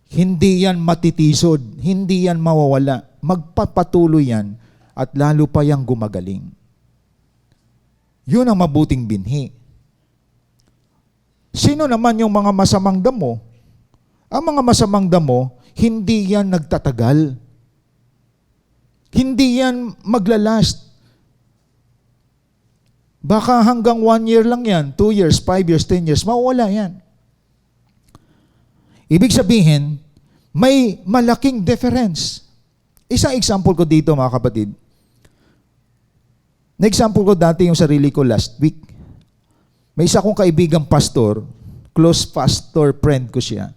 hindi yan matitisod, hindi yan mawawala. Magpapatuloy yan at lalo pa yang gumagaling. Yun ang mabuting binhi. Sino naman yung mga masamang damo? Ang mga masamang damo, hindi yan nagtatagal. Hindi yan maglalast. Baka hanggang 1 year lang yan, 2 years, 5 years, 10 years, mawawala yan. Ibig sabihin, may malaking difference. Isang example ko dito mga kapatid. Na-example ko dati yung sarili ko last week. May isa kong kaibigang pastor, close pastor friend ko siya.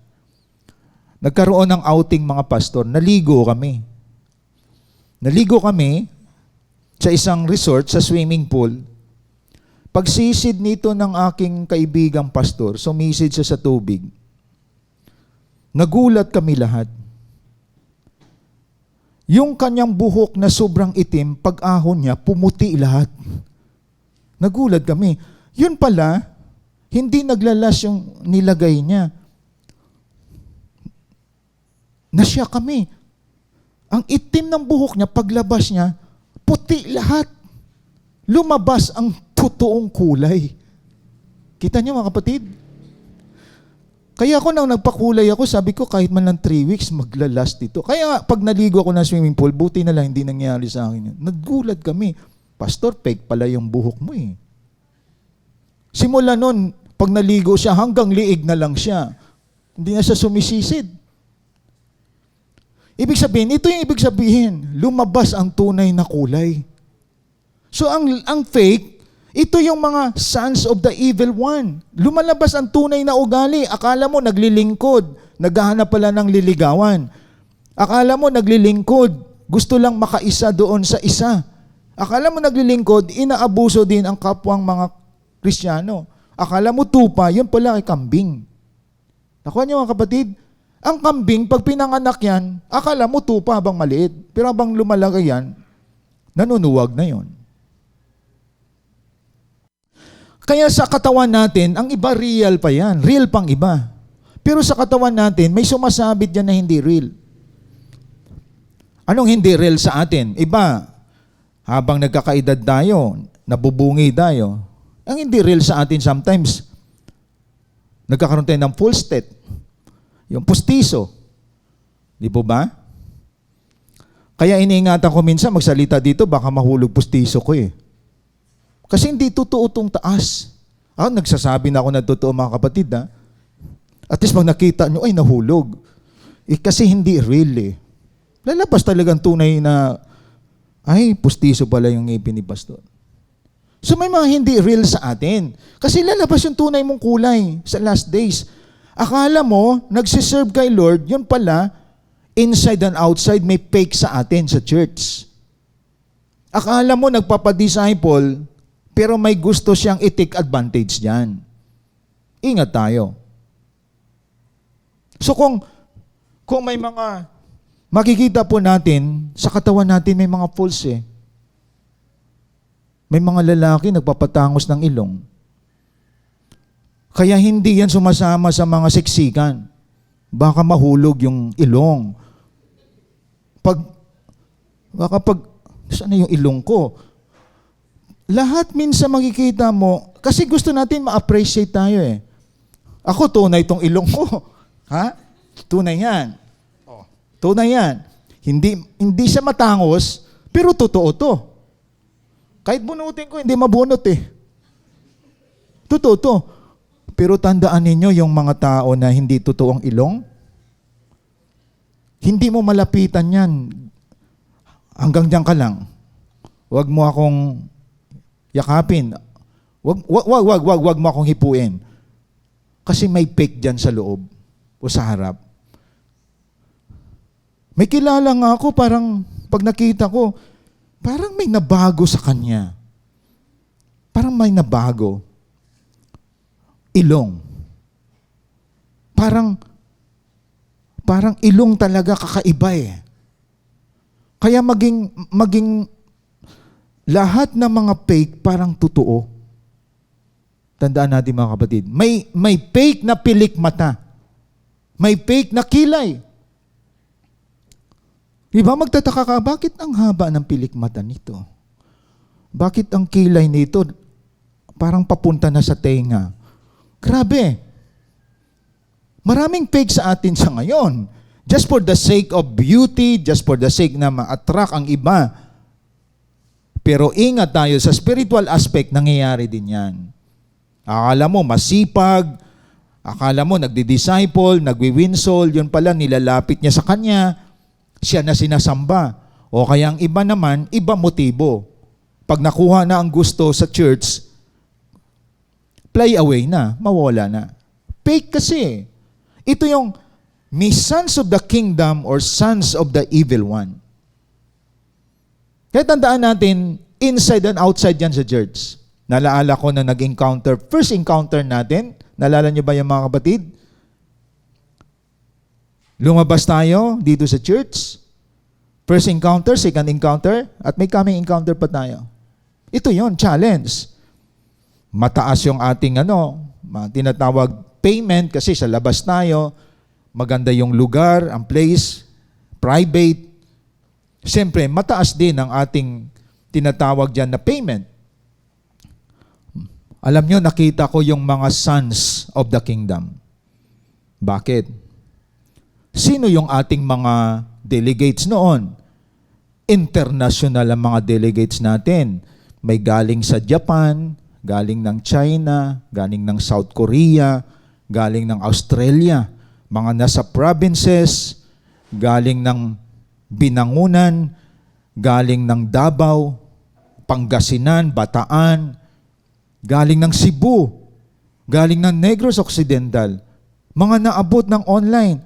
Nagkaroon ng outing mga pastor, naligo kami. Naligo kami sa isang resort, sa swimming pool. Pagsisid nito ng aking kaibigang pastor, sumisid siya sa tubig. Nagulat kami lahat. Yung kanyang buhok na sobrang itim, pag-ahon niya, pumuti lahat. Nagulat kami. Yun pala, hindi naglalas yung nilagay niya. Nasya kami. Ang itim ng buhok niya, paglabas niya, puti lahat. Lumabas ang totoong kulay. Kita niyo mga kapatid? Kaya ako nang nagpakulay ako, sabi ko kahit man lang 3 weeks, maglalast ito. Kaya pag naligo ako ng swimming pool, buti na lang hindi nangyari sa akin yun. Nagulat kami. Pastor, fake pala yung buhok mo eh. Simula nun, pag naligo siya, hanggang liig na lang siya. Hindi na siya sumisisid. Ibig sabihin, ito yung ibig sabihin, lumabas ang tunay na kulay. So ang fake, ito yung mga sons of the evil one. Lumalabas ang tunay na ugali. Akala mo naglilingkod, naghahanap pala ng liligawan. Akala mo naglilingkod, gusto lang makaisa doon sa isa. Akala mo naglilingkod, inaabuso din ang kapwang mga Kristiyano. Akala mo tupa, yun pala ay kambing. Nakuha niyo mga kapatid? Ang kambing, pag pinanganak yan, akala mo tupa habang maliit. Pero habang lumalaki yan, nanunuwag na yon. Kaya sa katawan natin, ang iba real pa yan. Real pang iba. Pero sa katawan natin, may sumasabit dyan na hindi real. Anong hindi real sa atin? Iba, habang nagkakaedad tayo, nabubungi tayo. Ang hindi real sa atin sometimes, nagkakaroon tayo ng full state. Yung pustiso. Di po ba? Kaya iniingatan ko minsan magsalita dito, baka mahulog pustiso ko eh. Kasi hindi totoo itong taas. Nagsasabi na ako na totoo mga kapatid ha. At least pag nakita nyo, ay nahulog. Kasi hindi real eh. Lalabas talagang tunay na, ay pustiso pala yung ngipin ni pastor. So may mga hindi real sa atin. Kasi lalabas yung tunay mong kulay sa last days. Akala mo, nagsiserve kay Lord, yun pala, inside and outside may fake sa atin sa church. Akala mo nagpapadisciple, pero may gusto siyang i-take advantage diyan. Ingat tayo. So kung may mga makikita po natin, sa katawan natin may mga faults eh. May mga lalaki nagpapatangos ng ilong. Kaya hindi yan sumasama sa mga siksikan. Baka mahulog yung ilong. Saan na yung ilong ko? Lahat minsan makikita mo, kasi gusto natin ma-appreciate tayo eh. Ako, tunay itong ilong ko. Ha? Tunay yan. Tunay yan. Hindi siya matangos, pero totoo to. Kahit bunutin ko, hindi mabunot eh. Totoo to. Pero tandaan ninyo yung mga tao na hindi totoong ilong, hindi mo malapitan yan. Hanggang diyan ka lang. Huwag mo akong yakapin. Wag mo akong hipuin. Kasi may fake dyan sa loob o sa harap. May kilala nga ako, parang pag nakita ko, parang may nabago sa kanya. parang may nabago. Ilong. Parang ilong talaga kakaiba eh. Kaya maging lahat ng mga fake parang totoo. Tandaan natin mga kapatid, may fake na pilik mata. May fake na kilay. Diba magtataka ka, bakit ang haba ng pilik mata nito? Bakit ang kilay nito parang papunta na sa tenga? Grabe. Maraming fake sa atin sa ngayon. Just for the sake of beauty, just for the sake na ma-attract ang iba. Pero ingat tayo, sa spiritual aspect, nangyayari din yan. Akala mo masipag, akala mo nagdi-disciple, nagwi-win soul, yun pala nilalapit niya sa kanya, siya na sinasamba. O kaya ang iba naman, iba motibo. Pag nakuha na ang gusto sa church, play away na, mawala na. Fake kasi. Ito yung may sons of the kingdom or sons of the evil one. Kaya tandaan natin, inside and outside yan sa church. Nalaala ko na nag-encounter, first encounter natin, nalala niyo ba yung mga kapatid? Lumabas tayo dito sa church. First encounter, second encounter, at may coming encounter pa tayo. Ito yon, challenge. Mataas yung ating tinatawag payment kasi sa labas tayo, maganda yung lugar, ang place, private. Siyempre, mataas din ang ating tinatawag dyan na payment. Alam nyo, nakita ko yung mga sons of the kingdom. Bakit? Sino yung ating mga delegates noon? International ang mga delegates natin. May galing sa Japan, galing ng China, galing ng South Korea, galing ng Australia, mga nasa provinces, galing ng Binangunan, galing ng Davao, Pangasinan, Bataan, galing ng Cebu, galing ng Negros Occidental, mga naabot ng online.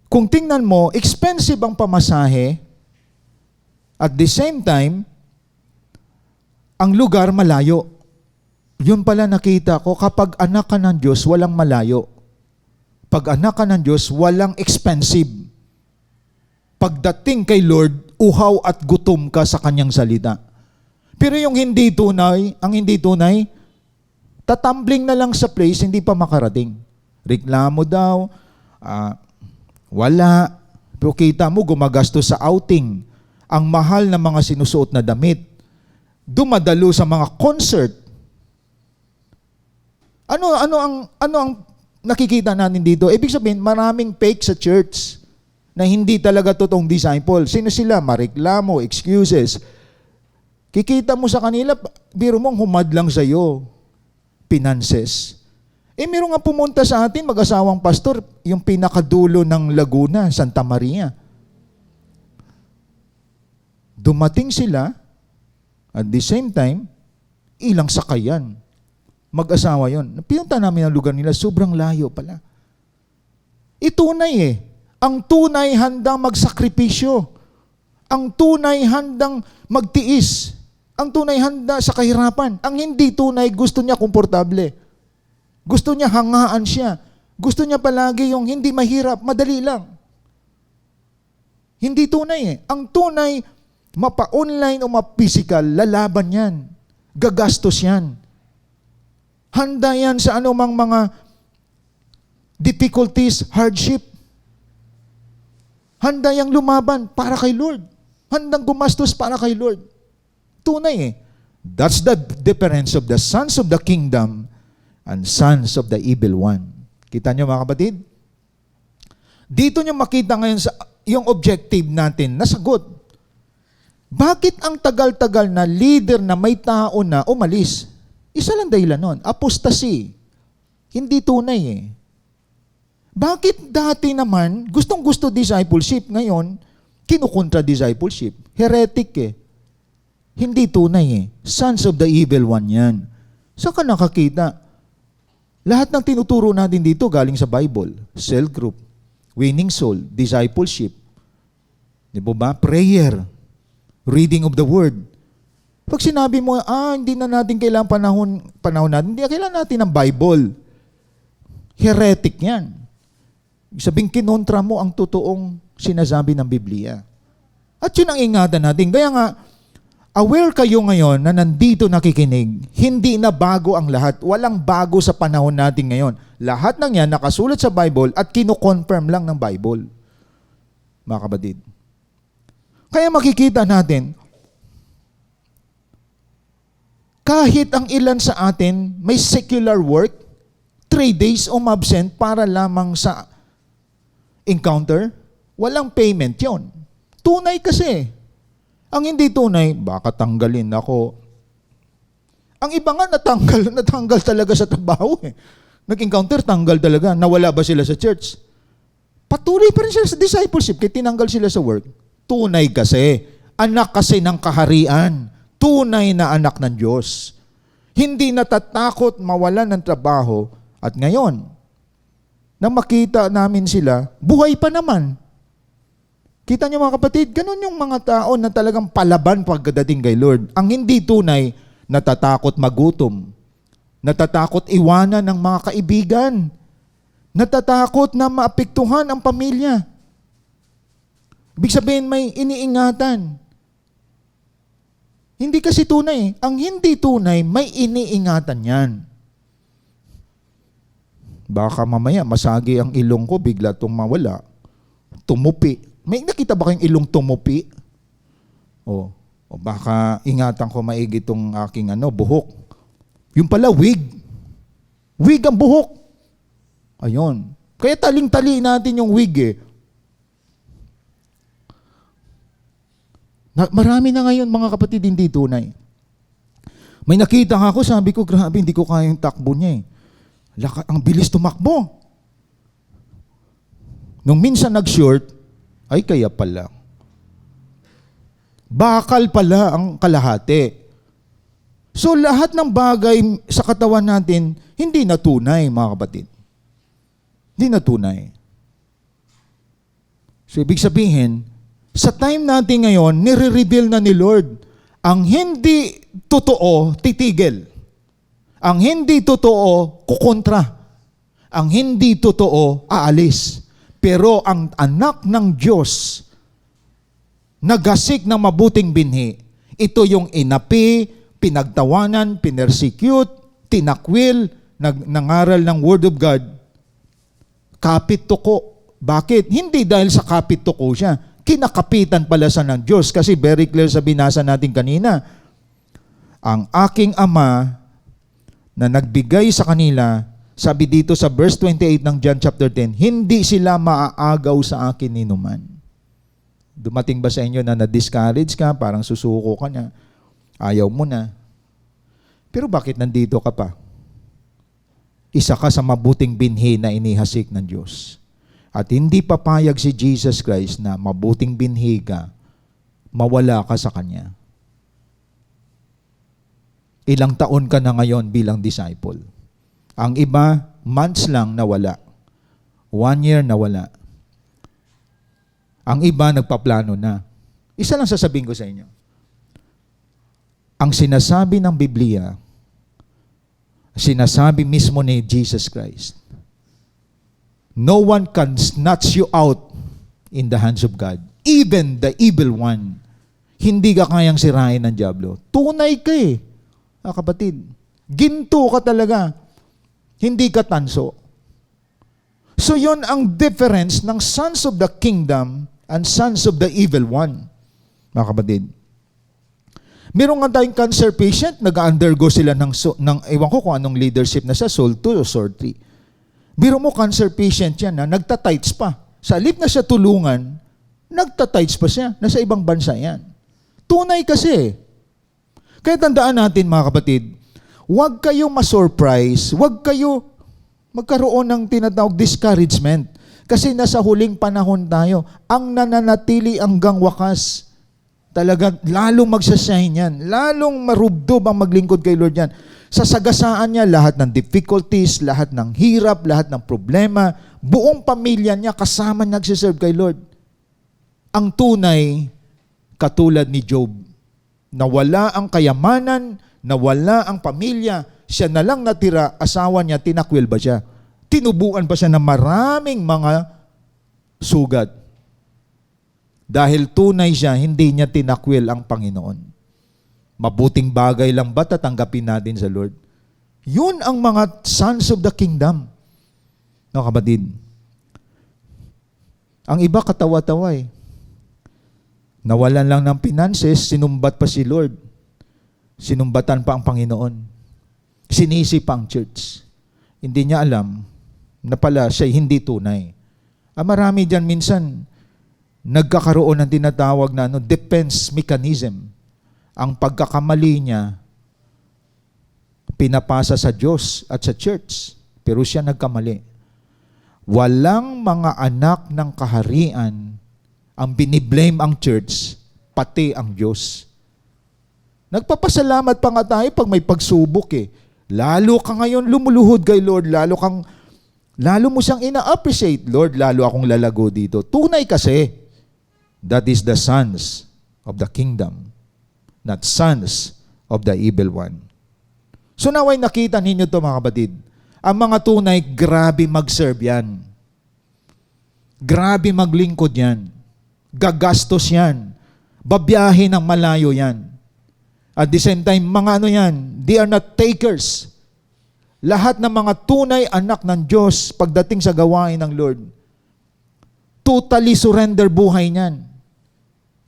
Kung tingnan mo, expensive ang pamasahe, at the same time, ang lugar malayo. Yun pala nakita ko, kapag anak ka ng Diyos, walang malayo. Pag anak ka ng Diyos, walang expensive. Pagdating kay Lord, uhaw at gutom ka sa kanyang salita. Pero yung hindi tunay, ang hindi tunay, tatambling na lang sa place, hindi pa makarating. Reklamo daw, wala. Pero kita mo, gumagastos sa outing. Ang mahal na mga sinusuot na damit. Dumadalo sa mga concert. Ano ang nakikita natin dito? Ibig sabihin, maraming fake sa church na hindi talaga totoong disciple. Sino sila? Mareklamo, excuses. Kikita mo sa kanila, biro mong humad lang sa'yo. Finances. Meron nga pumunta sa atin, mag-asawang pastor, yung pinakadulo ng Laguna, Santa Maria. Dumating sila, at the same time, ilang sakayan. Mag-asawa yon. Pinunta namin ang lugar nila, sobrang layo pala. Itunay eh. Ang tunay handang magsakripisyo. Ang tunay handang magtiis. Ang tunay handa sa kahirapan. Ang hindi tunay, gusto niya komportable. Gusto niya hangaan siya. Gusto niya palagi yung hindi mahirap, madali lang. Hindi tunay eh. Ang tunay, mapa-online o mapa-physical, lalaban yan. Gagastos yan. Handa yan sa anumang mga difficulties, hardship. Handa yang lumaban para kay Lord. Handang gumastos para kay Lord. Tunay eh. That's the difference of the sons of the kingdom and sons of the evil one. Kita niyo mga kapatid? Dito niyo makita ngayon sa yung objective natin, nasagot. Bakit ang tagal-tagal na leader na may tao na umalis? Isa lang dahilan nun, apostasy. Hindi tunay eh. Bakit dati naman, gustong-gusto discipleship, ngayon, kinukontra discipleship? Heretic eh. Hindi tunay eh. Sons of the evil one yan. Saan ka nakakita? Lahat ng tinuturo natin dito galing sa Bible. Cell group, winning soul, discipleship. Di ba? Prayer, reading of the word. Pag sinabi mo, hindi na natin kailangan panahon natin, hindi na kailangan natin ng Bible. Heretic yan. Sabing kinontra mo ang totoong sinasabi ng Biblia. At yun ang ingatan natin. Kaya nga, aware kayo ngayon na nandito nakikinig, hindi na bago ang lahat. Walang bago sa panahon natin ngayon. Lahat ng yan nakasulat sa Bible at kino-confirm lang ng Bible. Mga kapatid. Kaya makikita natin, kahit ang ilan sa atin may secular work, 3 days umabsent para lamang sa encounter, walang payment yon. Tunay kasi. Ang hindi tunay, baka tanggalin ako. Ang iba nga natanggal talaga sa trabaho eh. Nag-encounter, tanggal talaga. Nawala ba sila sa church? Patuloy pa rin sila sa discipleship kaya tinanggal sila sa work. Tunay kasi. Anak kasi ng kaharian. Tunay na anak ng Diyos. Hindi natatakot mawalan ng trabaho. At ngayon, nang makita namin sila, buhay pa naman. Kita niyo mga kapatid, ganun yung mga tao na talagang palaban pagdating kay Lord. Ang hindi tunay, natatakot magutom. Natatakot iwanan ng mga kaibigan. Natatakot na maapektuhan ang pamilya. Ibig sabihin may iniingatan. Hindi kasi tunay. Ang hindi tunay, may iniingatan yan. Baka mamaya masagi ang ilong ko, bigla itong mawala. Tumupi. May nakita ba kayong ilong tumupi? O baka ingatan ko maigi itong aking buhok. Yung pala, wig. Wig ang buhok. Ayun. Kaya taling-tali natin yung wig eh. Marami na ngayon mga kapatid hindi tunay. May nakita ako, sabi ko, grabe, hindi ko kaya yung takbo niya eh. Ang bilis tumakbo. Nung minsan nag-short, ay kaya pala. Bakal pala ang kalahati. So lahat ng bagay sa katawan natin, hindi na tunay mga kapatid. Hindi na tunay. So ibig sabihin, sa time natin ngayon, nire-reveal na ni Lord, ang hindi totoo, titigil. Ang hindi totoo, kukontra. Ang hindi totoo, aalis. Pero ang anak ng Diyos, nagasik ng mabuting binhi, ito yung inapi, pinagtawanan, pinersecute, tinakwil, nangaral ng Word of God, kapit tuko. Bakit? Hindi dahil sa kapit tuko siya. Kinakapitan pala sa ng Diyos. Kasi very clear sa binasa natin kanina, ang aking ama na nagbigay sa kanila, sabi dito sa verse 28 ng John chapter 10, hindi sila maaagaw sa akin ni numan. Dumating ba sa inyo na na-discourage ka, parang susuko ka na, ayaw mo na. Pero bakit nandito ka pa? Isa ka sa mabuting binhi na inihasik ng Diyos. At hindi papayag si Jesus Christ na mabuting binhi ka, mawala ka sa Kanya. Ilang taon ka na ngayon bilang disciple. Ang iba, months lang nawala. 1 year nawala. Ang iba, nagpaplano na. Isa lang sasabihin ko sa inyo. Ang sinasabi ng Biblia, sinasabi mismo ni Jesus Christ, no one can snatch you out in the hands of God. Even the evil one. Hindi ka kayang sirain ng dyablo. Tunay ka eh, kapatid. Ginto ka talaga. Hindi ka tanso. So yon ang difference ng sons of the kingdom and sons of the evil one. Mga kapatid. Meron nga tayong cancer patient, nag-undergo sila ng ewan ko kung anong leadership na siya, Soul 2 o Soul 3. Biro mo cancer patient yan, nagtatights pa. Sa halip na siya tulungan, nagtatights pa siya. Nasa ibang bansa yan. Tunay kasi. Kaya tandaan natin mga kapatid, huwag kayo ma-surprise, huwag kayo magkaroon ng tinatawag discouragement. Kasi nasa huling panahon tayo, ang nananatili hanggang wakas, talaga lalong magsashine yan, lalong marubdob ang maglingkod kay Lord yan. Sasagasaan niya lahat ng difficulties, lahat ng hirap, lahat ng problema, buong pamilya niya kasama nagsiserve kay Lord. Ang tunay, katulad ni Job, Nawala ang kayamanan, nawala ang pamilya, siya na lang natira, asawa niya, tinakwil ba siya? Tinubuan ba siya ng maraming mga sugat? Dahil tunay siya, hindi niya tinakwil ang Panginoon. Mabuting bagay lang ba tatanggapin natin sa Lord? Yun ang mga sons of the kingdom. No, kapatid. Ang iba katawa-tawa eh. Nawalan lang ng finances, sinumbat pa si Lord. Sinumbatan pa ang Panginoon. Sinisi pa ang church. Hindi niya alam na pala siya hindi tunay. Marami dyan minsan, nagkakaroon ng tinatawag na defense mechanism. Ang pagkakamali niya, pinapasa sa Diyos at sa church. Pero siya nagkamali. Walang mga anak ng kaharian ang biniblame ang church, pati ang Diyos. Nagpapasalamat pa nga tayo pag may pagsubok eh. Lalo ka ngayon lumuluhod kay Lord, lalo mo siyang ina-appreciate. Lord, lalo akong lalago dito. Tunay kasi, that is the sons of the kingdom, not sons of the evil one. So naway nakita ninyo to mga kapatid. Ang mga tunay, grabe mag-serve yan. Grabe maglingkod yan. Gagastos yan. Babiyahe ng malayo yan. At the same time, mga ano yan, they are not takers. Lahat ng mga tunay anak ng Diyos pagdating sa gawain ng Lord, totally surrender buhay niyan.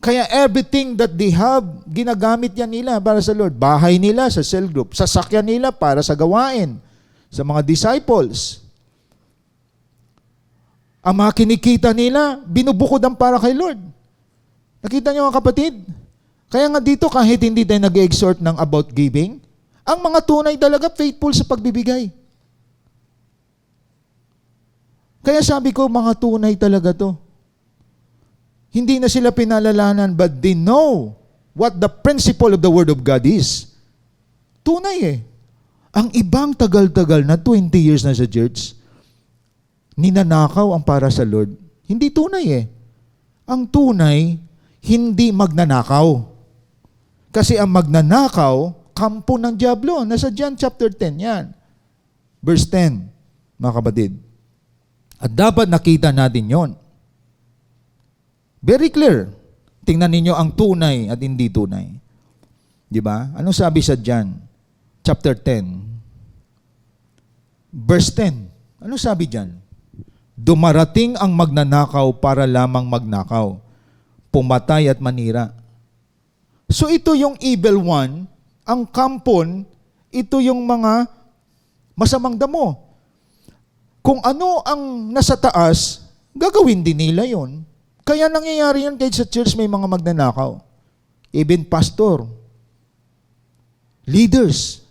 Kaya everything that they have, ginagamit yan nila para sa Lord. Bahay nila sa cell group, sasakyan nila para sa gawain, sa mga disciples. Ang mga kinikita nila, binubukod ang para kay Lord. Nakita niyo mga kapatid? Kaya nga dito, kahit hindi tayo nag-exhort ng about giving, ang mga tunay talaga faithful sa pagbibigay. Kaya sabi ko, mga tunay talaga to. Hindi na sila pinalalanan, but they know what the principle of the Word of God is. Tunay eh. Ang ibang tagal-tagal na 20 years na sa church, ninanakaw ang para sa Lord. Hindi tunay eh. Ang tunay, hindi magnanakaw. Kasi ang magnanakaw, kampo ng diablo. Nasa John chapter 10 yan. Verse 10, mga kapatid. At dapat nakita natin yon. Very clear. Tingnan ninyo ang tunay at hindi tunay. Di ba? Anong sabi sa John chapter 10? Verse 10. Anong sabi dyan? Dumarating ang magnanakaw para lamang magnakaw, pumatay at manira. So ito yung evil one, ang kampon, ito yung mga masamang damo. Kung ano ang nasa taas, gagawin din nila yon. Kaya nangyayari yan kahit sa church may mga magnanakaw. Even pastor, leaders,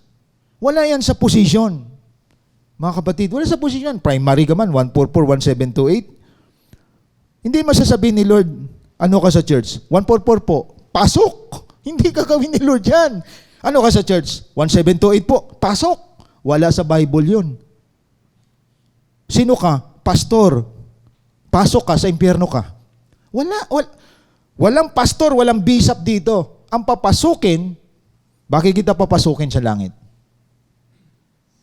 wala yan sa posisyon. Mga kapatid, wala sa posisyon. Primary ka man, 144, 1728. Hindi masasabihin ni Lord, ano ka sa church? 144 po, pasok. Hindi ka gawin ni Lord yan. Ano ka sa church? 1728 po, pasok. Wala sa Bible yun. Sino ka? Pastor. Pasok ka, sa impyerno ka. Walang pastor, walang bishop dito. Ang papasukin, bakit kita papasukin sa langit?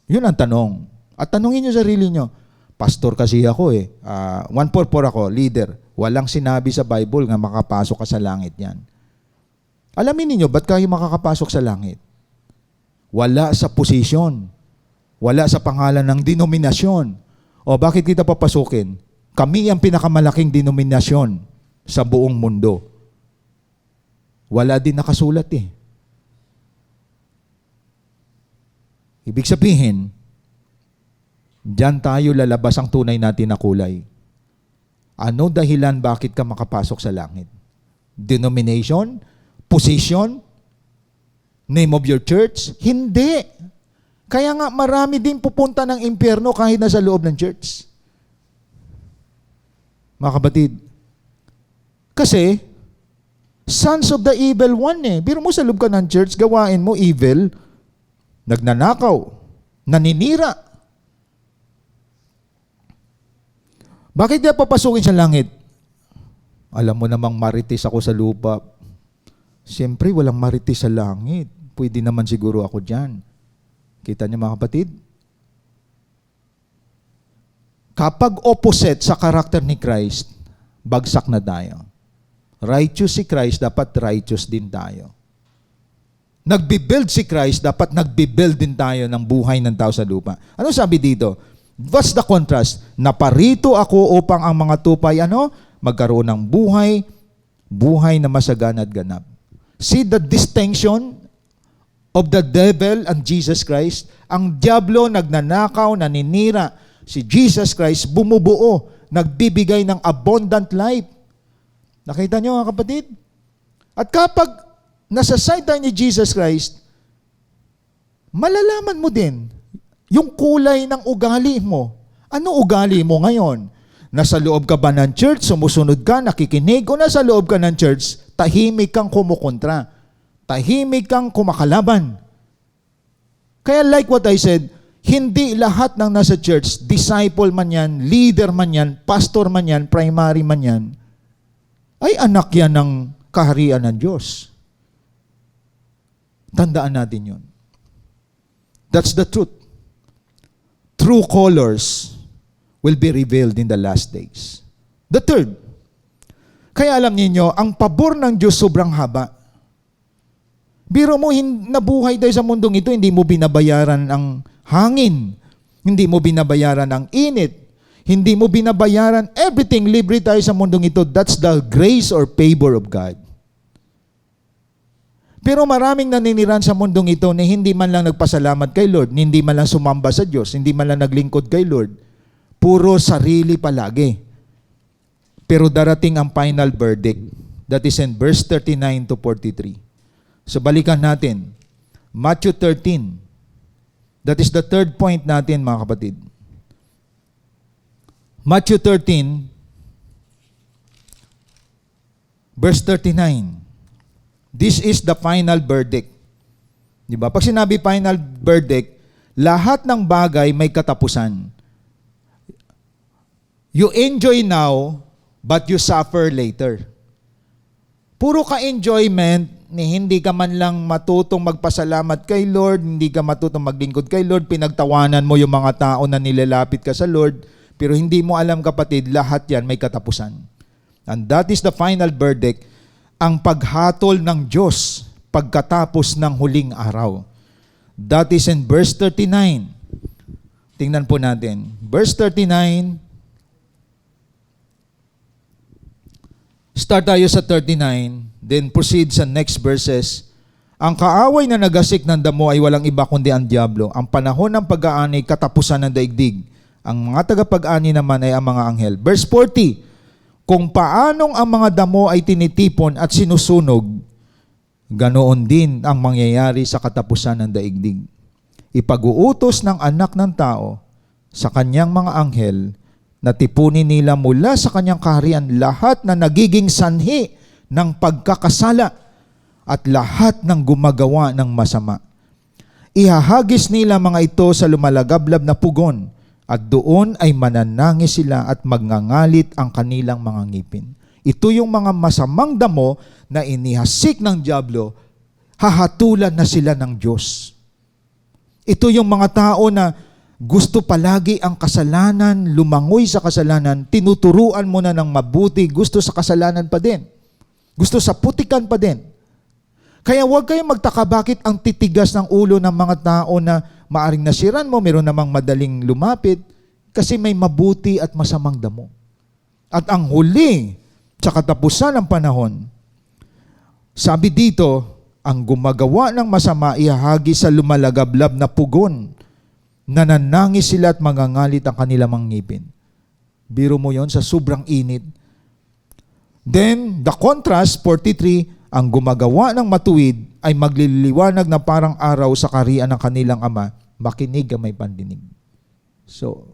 Yun ang tanong. At tanungin nyo sarili nyo, pastor kasi ako 144 ako, leader. Walang sinabi sa Bible nga makapasok ka sa langit yan. Alamin niyo ba't kayo makakapasok sa langit? Wala sa posisyon. Wala sa pangalan ng denominasyon. O bakit kita papasukin? Kami ang pinakamalaking denominasyon sa buong mundo. Wala din nakasulat eh. Ibig sabihin, diyan tayo lalabas ang tunay natin na kulay. Ano dahilan bakit ka makapasok sa langit? Denomination? Position? Name of your church? Hindi. Kaya nga marami din pupunta ng impyerno kahit nasa loob ng church. Mga kapatid, kasi sons of the evil one eh. Biro mo sa loob ka ng church, gawain mo evil, nagnanakaw, naninira. Bakit di papasukin sa langit? Alam mo namang marites ako sa lupa. Siyempre, walang marites sa langit. Pwede naman siguro ako dyan. Kita niyo mga kapatid? Kapag opposite sa karakter ni Christ, bagsak na tayo. Righteous si Christ, dapat righteous din tayo. Nagbibuild si Christ, dapat nagbibuild din tayo ng buhay ng tao sa lupa. Ano sabi dito? What's the contrast? Naparito ako upang ang mga tupay, magkaroon ng buhay na masagana at ganap. See the distinction of the devil and Jesus Christ? Ang diablo nagnanakaw, naninira. Si Jesus Christ bumubuo, nagbibigay ng abundant life. Nakita niyo mga kapatid? At kapag nasa side tayo ni Jesus Christ, malalaman mo din yung kulay ng ugali mo. Ano ugali mo ngayon? Nasa loob ka ba ng church, sumusunod ka, nakikinig, o nasa loob ka ng church, tahimik kang kumukontra. Tahimik kang kumakalaban. Kaya like what I said, hindi lahat ng nasa church, disciple man yan, leader man yan, pastor man yan, primary man yan, ay anak yan ng kaharian ng Diyos. Tandaan natin yun. That's the truth. True colors will be revealed in the last days. The third, kaya alam niyo, ang pabor ng Diyos sobrang haba. Biro mo, nabuhay tayo sa mundong ito, hindi mo binabayaran ang hangin, hindi mo binabayaran ang init, hindi mo binabayaran everything, libre tayo sa mundong ito. That's the grace or favor of God. Pero maraming naniniran sa mundong ito na hindi man lang nagpasalamat kay Lord, hindi man lang sumamba sa Diyos, hindi man lang naglingkod kay Lord. Puro sarili palagi. Pero darating ang final verdict. That is in verse 39 to 43. So balikan natin. Matthew 13. That is the third point natin mga kapatid. Matthew 13, verse 39. This is the final verdict. Di ba? Pag sinabi final verdict, lahat ng bagay may katapusan. You enjoy now, but you suffer later. Puro ka-enjoyment, ni hindi ka man lang matutong magpasalamat kay Lord, hindi ka matutong maglingkod kay Lord, pinagtawanan mo yung mga tao na nilalapit ka sa Lord, pero hindi mo alam kapatid, lahat yan may katapusan. And that is the final verdict, ang paghatol ng Diyos pagkatapos ng huling araw. That is in verse 39. Tingnan po natin. Verse 39. Start tayo sa 39, then proceed sa next verses. Ang kaaway na nagasik ng damo ay walang iba kundi ang diablo. Ang panahon ng pag-aani, katapusan ng daigdig. Ang mga tagapag-ani naman ay ang mga anghel. Verse 40, kung paanong ang mga damo ay tinitipon at sinusunog, ganoon din ang mangyayari sa katapusan ng daigdig. Ipag-uutos ng anak ng tao sa kanyang mga anghel na tipunin nila mula sa kanyang kaharian lahat na nagiging sanhi ng pagkakasala at lahat ng gumagawa ng masama. Ihahagis nila mga ito sa lumalagablab na pugon at doon ay mananangis sila at magngangalit ang kanilang mga ngipin. Ito yung mga masamang damo na inihasik ng diablo, hahatulan na sila ng Diyos. Ito yung mga tao na gusto palagi ang kasalanan, lumangoy sa kasalanan, tinuturuan mo na ng mabuti, gusto sa kasalanan pa din. Gusto sa putikan pa din. Kaya huwag kayong magtaka bakit ang titigas ng ulo ng mga tao na maaring nasiran mo, meron namang madaling lumapit, kasi may mabuti at masamang damo. At ang huli, sa katapusan ng panahon, sabi dito, ang gumagawa ng masama ihahagi sa lumalagablab na pugon, nananangis sila at mangangalit ang kanilang mga ngipin. Biro mo yon sa sobrang init. Then, the contrast, 43, ang gumagawa ng matuwid ay magliliwanag na parang araw sa kaharian ng kanilang ama, makinig ang may pandinig. So,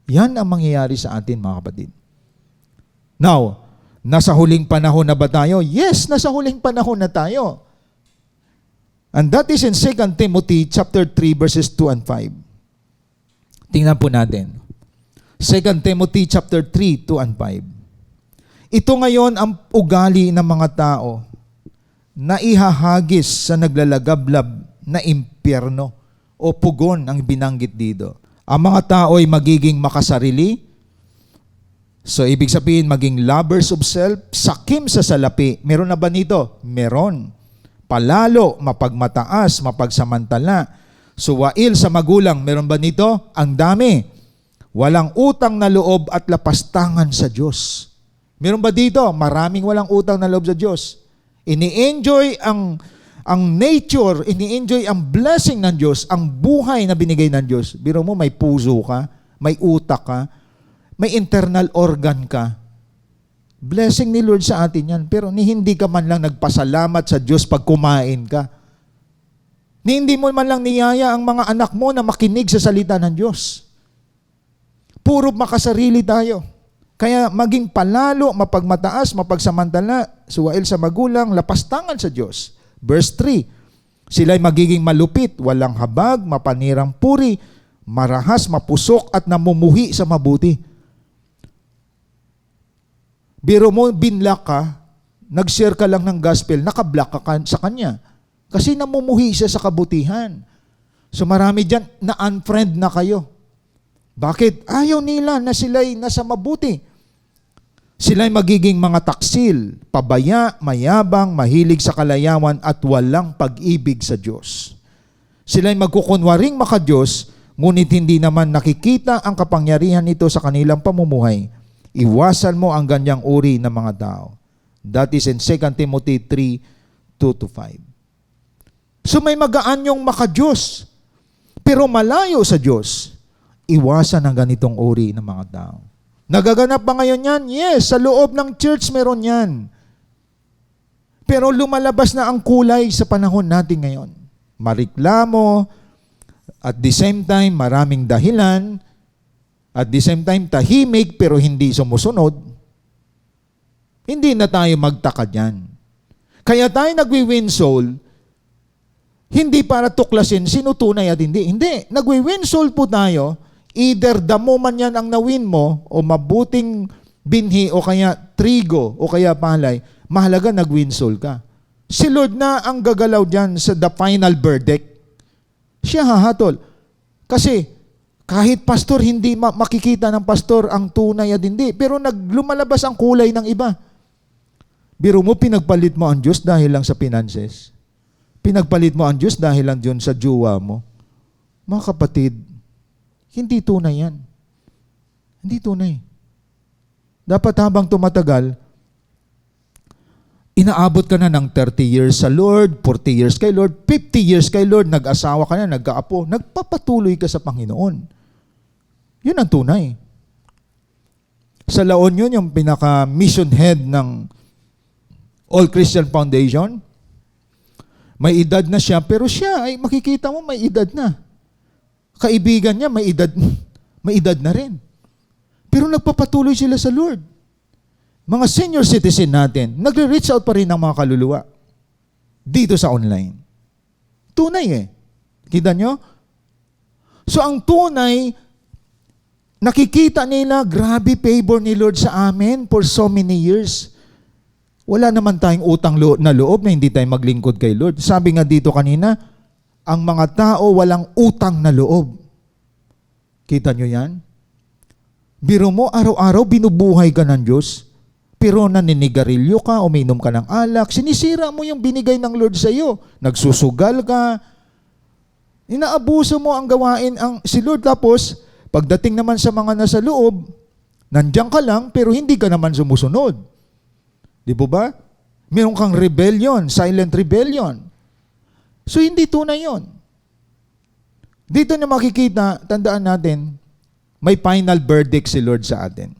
yan ang mangyayari sa atin mga kapatid. Now, nasa huling panahon na ba tayo? Yes, nasa huling panahon na tayo. And that is in 2 Timothy chapter 3 verses 2 and 5. Tingnan po natin. 2 Timothy chapter 3, 2 and 5. Ito ngayon ang ugali ng mga tao na ihahagis sa naglalagablab na impyerno o pugon ang binanggit dito. Ang mga tao ay magiging makasarili. So, ibig sabihin, maging lovers of self, sakim sa salapi. Meron na ba nito? Meron. Palalo, mapagmataas, mapagsamantala. Suwail sa magulang. Meron ba nito? Ang dami. Walang utang na loob at lapastangan sa Diyos. Meron ba dito? Maraming walang utang na loob sa Diyos. Ini-enjoy ang nature, ini-enjoy ang blessing ng Diyos, ang buhay na binigay ng Diyos. Biro mo, may puso ka, may utak ka, may internal organ ka. Blessing ni Lord sa atin yan. Pero hindi ka man lang nagpasalamat sa Diyos pag kumain ka. Hindi mo man lang niyaya ang mga anak mo na makinig sa salita ng Diyos. Puro makasarili tayo. Kaya maging palalo, mapagmataas, mapagsamantala, suwail sa magulang, lapastangan sa Diyos. Verse 3, sila'y magiging malupit, walang habag, mapanirang puri, marahas, mapusok at namumuhi sa mabuti. Biro mo, binlock ka, nag-share ka lang ng gospel, nakablock ka sa kanya. Kasi namumuhi siya sa kabutihan. So marami dyan na unfriend na kayo. Bakit? Ayaw nila na sila'y nasa mabuti. Sila'y magiging mga taksil, pabaya, mayabang, mahilig sa kalayawan at walang pag-ibig sa Diyos. Sila'y magkukunwaring maka-Diyos, ngunit hindi naman nakikita ang kapangyarihan nito sa kanilang pamumuhay. Iwasan mo ang ganyang uri ng mga tao. That is in 2 Timothy 3, 2-5. So may magaan yung maka-Diyos, pero malayo sa Diyos. Iwasan ang ganitong uri ng mga tao. Nagaganap ba ngayon yan? Yes, sa loob ng church meron yan. Pero lumalabas na ang kulay sa panahon natin ngayon. Mariklamo, at the same time maraming dahilan, at the same time tahimik pero hindi sumusunod. Hindi na tayo magtaka dyan. Kaya tayo nagwi-win soul, hindi para tuklasin sino tunay at hindi. Hindi, nagwi-win soul po tayo. Either damo man yan ang nawin mo o mabuting binhi o kaya trigo o kaya palay, mahalaga nag-win soul ka. Si Lord na ang gagalaw dyan sa the final verdict. Siya hahatol. Kasi kahit pastor, hindi makikita ng pastor ang tunay at hindi. Pero lumalabas ang kulay ng iba. Biro mo, pinagpalit mo ang Diyos dahil lang sa finances. Pinagpalit mo ang Diyos dahil lang dyan sa jowa mo. Mga kapatid, hindi tunay yan. Hindi tunay. Dapat habang tumatagal, inaabot ka na ng 30 years sa Lord, 40 years kay Lord, 50 years kay Lord, nag-asawa ka na, nagkaapo, nagpapatuloy ka sa Panginoon. Yun ang tunay. Sa La Union, yung pinaka-mission head ng All Christian Foundation, may edad na siya, pero siya ay makikita mo may edad na. Kaibigan niya, may edad na rin. Pero nagpapatuloy sila sa Lord. Mga senior citizen natin, nagre-reach out pa rin ng mga kaluluwa dito sa online. Tunay eh. Kita nyo? So ang tunay, nakikita nila, grabe favor ni Lord sa amin for so many years. Wala naman tayong utang na loob na hindi tayo maglingkod kay Lord. Sabi nga dito kanina, ang mga tao walang utang na loob. Kita nyo yan? Biro mo, araw-araw binubuhay ka ng Diyos, pero naninigarilyo ka, uminom ka ng alak, sinisira mo yung binigay ng Lord sa iyo. Nagsusugal ka, inaabuso mo ang gawain si Lord. Tapos, pagdating naman sa mga nasa loob, nandiyan ka lang, pero hindi ka naman sumusunod. Di ba? Meron kang rebellion, silent rebellion. So, hindi tunay yun. Dito na makikita, tandaan natin, may final verdict si Lord sa atin.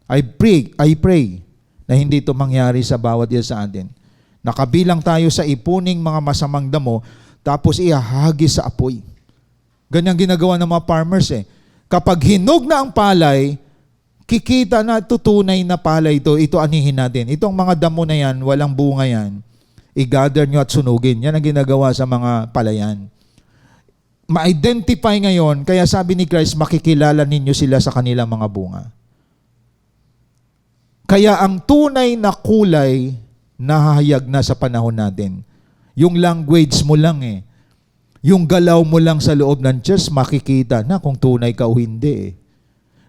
I pray na hindi ito mangyari sa bawat isa sa atin. Nakabilang tayo sa ipuning mga masamang damo, tapos ihahagis sa apoy. Ganyan ginagawa ng mga farmers eh. Kapag hinog na ang palay, kikita na tutunay na palay ito anihin natin. Itong mga damo na yan, walang bunga yan, i-gather nyo at sunugin. Yan ang ginagawa sa mga palayan. Ma-identify ngayon, kaya sabi ni Christ, makikilala ninyo sila sa kanilang mga bunga. Kaya ang tunay na kulay nahahayag na sa panahon natin. Yung language mo lang yung galaw mo lang sa loob ng church, makikita na kung tunay ka o hindi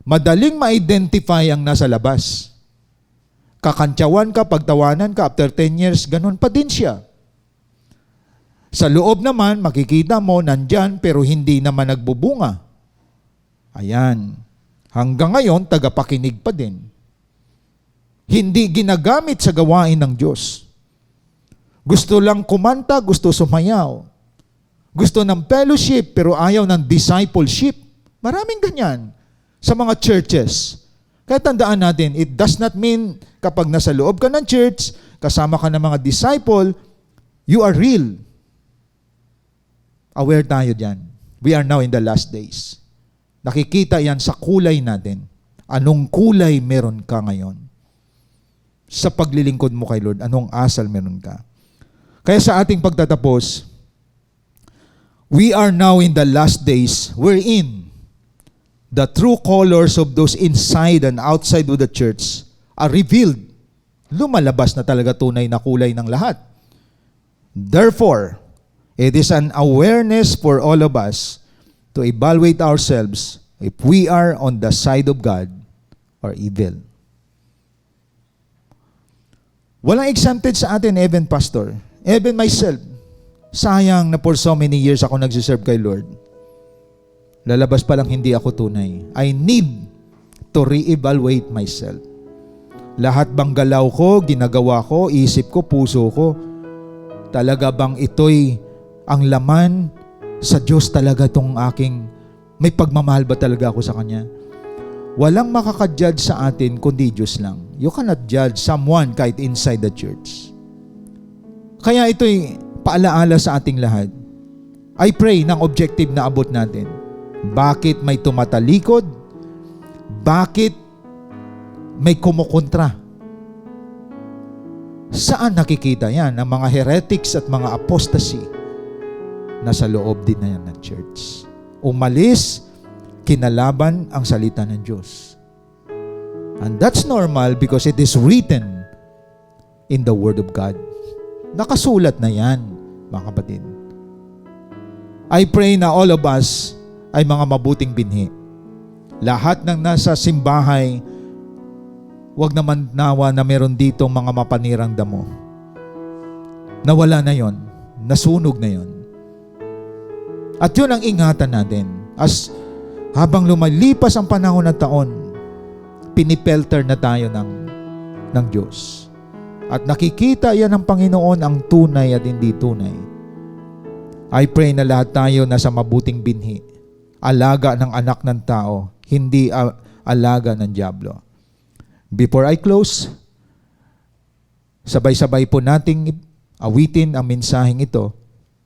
Madaling ma-identify ang nasa labas. Kakantsawan ka, pagtawanan ka, after 10 years, ganun pa din siya. Sa loob naman, makikita mo, nandyan, pero hindi naman nagbubunga. Ayan. Hanggang ngayon, tagapakinig pa din. Hindi ginagamit sa gawain ng Diyos. Gusto lang kumanta, gusto sumayaw. Gusto ng fellowship, pero ayaw ng discipleship. Maraming ganyan sa mga churches. Kaya tandaan natin, it does not mean kapag nasa loob ka ng church, kasama ka ng mga disciple, you are real. Aware tayo dyan. We are now in the last days. Nakikita yan sa kulay natin. Anong kulay meron ka ngayon? Sa paglilingkod mo kay Lord, anong asal meron ka? Kaya sa ating pagtatapos, we are now in the last days wherein the true colors of those inside and outside of the church are revealed. Lumalabas na talaga tunay na kulay ng lahat. Therefore, it is an awareness for all of us to evaluate ourselves if we are on the side of God or evil. Walang exempted sa atin, even pastor, even myself. Sayang na for so many years ako nagsiserve kay Lord. Lalabas pa lang hindi ako tunay. I need to re-evaluate myself. Lahat bang galaw ko, ginagawa ko, isip ko, puso ko, talaga bang ito'y ang laman sa Diyos talaga itong aking, may pagmamahal ba talaga ako sa Kanya? Walang makaka-judge sa atin kundi Diyos lang. You cannot judge someone kahit inside the church. Kaya ito'y paalaala sa ating lahat. I pray ng objective na abot natin. Bakit may tumatalikod? Bakit may kumukontra? Saan nakikita yan? Ang mga heretics at mga apostasy nasa loob din na yan ng church. Umalis, kinalaban ang salita ng Diyos. And that's normal because it is written in the Word of God. Nakasulat na yan, mga kapatid. I pray na all of us ay mga mabuting binhi. Lahat ng nasa simbahay, wag naman nawa na meron dito mga mapanirang damo. Nawala na yon, nasunog na yon. At yun ang ingatan natin. As habang lumalipas ang panahon at taon, pinipelter na tayo ng Diyos. At nakikita yan ng Panginoon ang tunay at hindi tunay. I pray na lahat tayo nasa mabuting binhi. Alaga ng anak ng tao, hindi alaga ng dyablo. Before I close, sabay-sabay po nating awitin ang mensaheng ito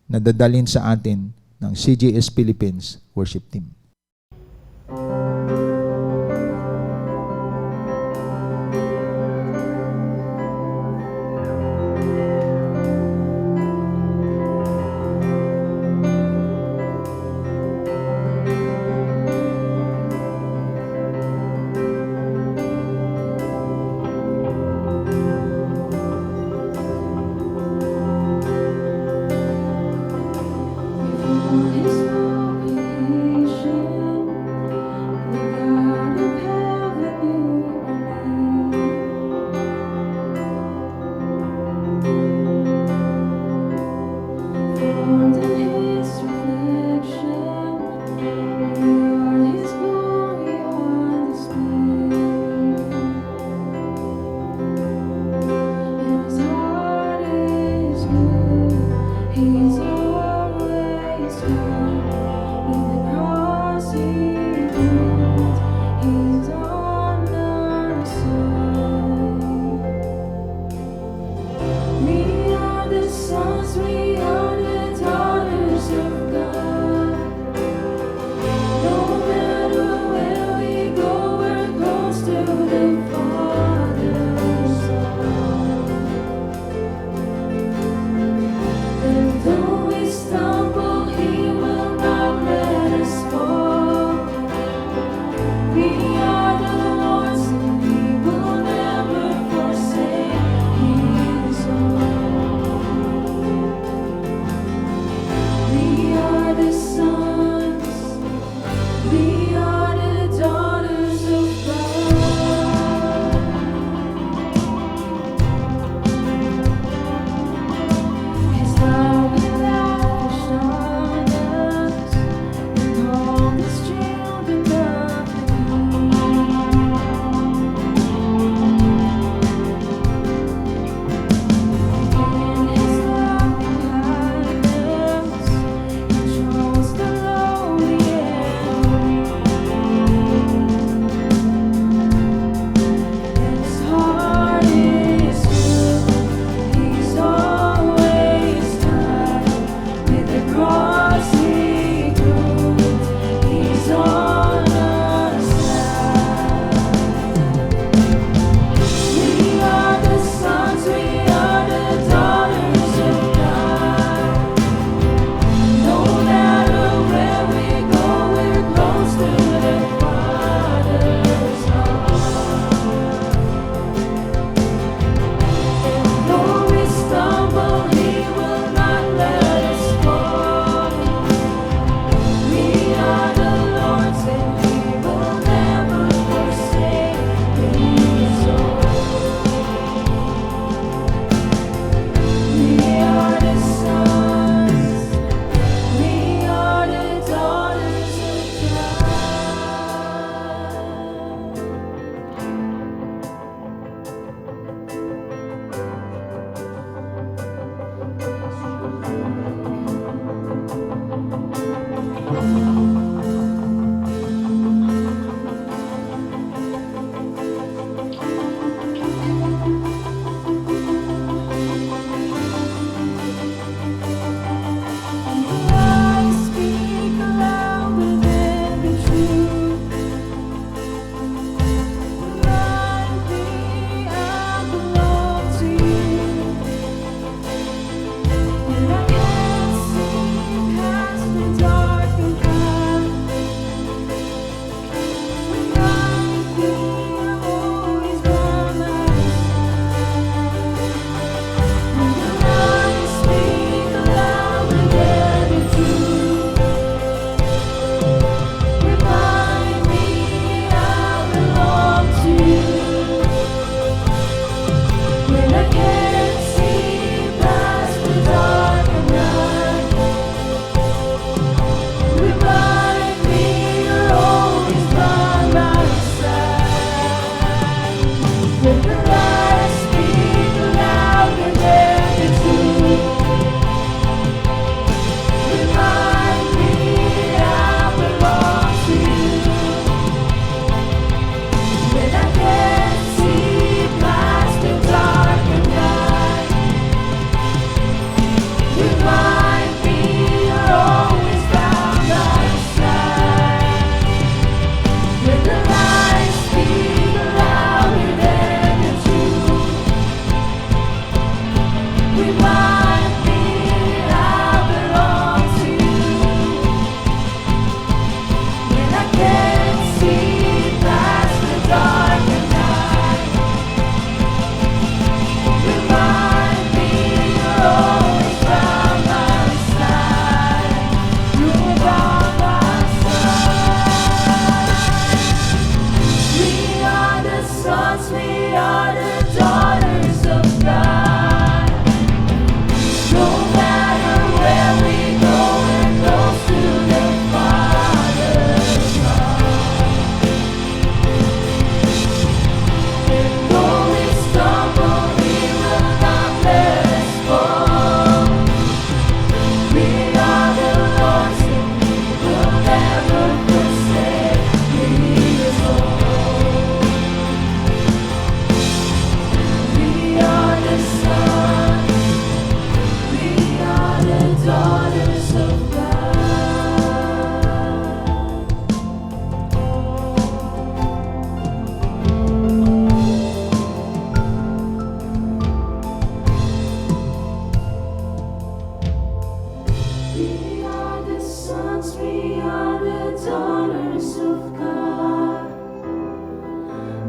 na dadalhin sa atin ng CJS Philippines Worship Team. we are the daughters of God. No matter where we go, we're close to the Father's heart. And though we stumble, He will not let us fall. We are the Lord's, and He will never forsake His own. We are the sons, we are the daughters of God. We are the sons, we are the daughters of God.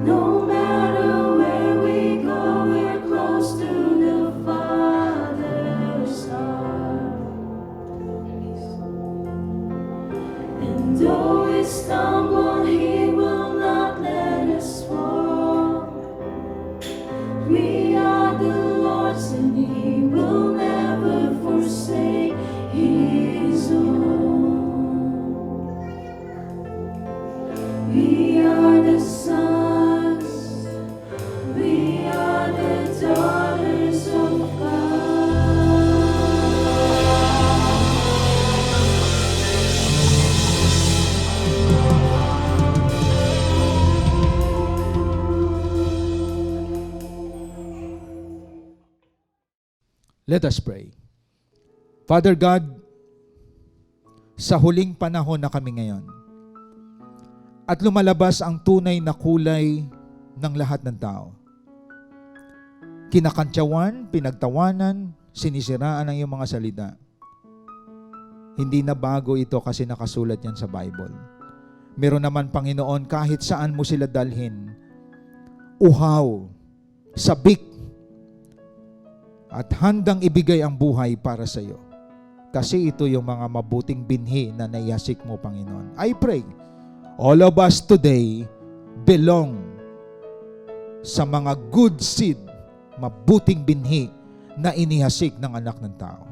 No matter where we go, we're close to the Father's heart. And though we stumble, He will not let us fall. We are the Lord's, and He will never forsake His own. We are the sons, we are the daughters of God. Let us pray. Father God, sa huling panahon na kami ngayon, at lumalabas ang tunay na kulay ng lahat ng tao. Kinakantyawan, pinagtawanan, sinisiraan ang iyong mga salita. Hindi na bago ito kasi nakasulat yan sa Bible. Meron naman, Panginoon, kahit saan mo sila dalhin, uhaw, sabik, at handang ibigay ang buhay para sa iyo. Kasi ito yung mga mabuting binhi na naihasik mo, Panginoon. I pray, all of us today belong sa mga good seed, mabuting binhi na inihasik ng anak ng tao.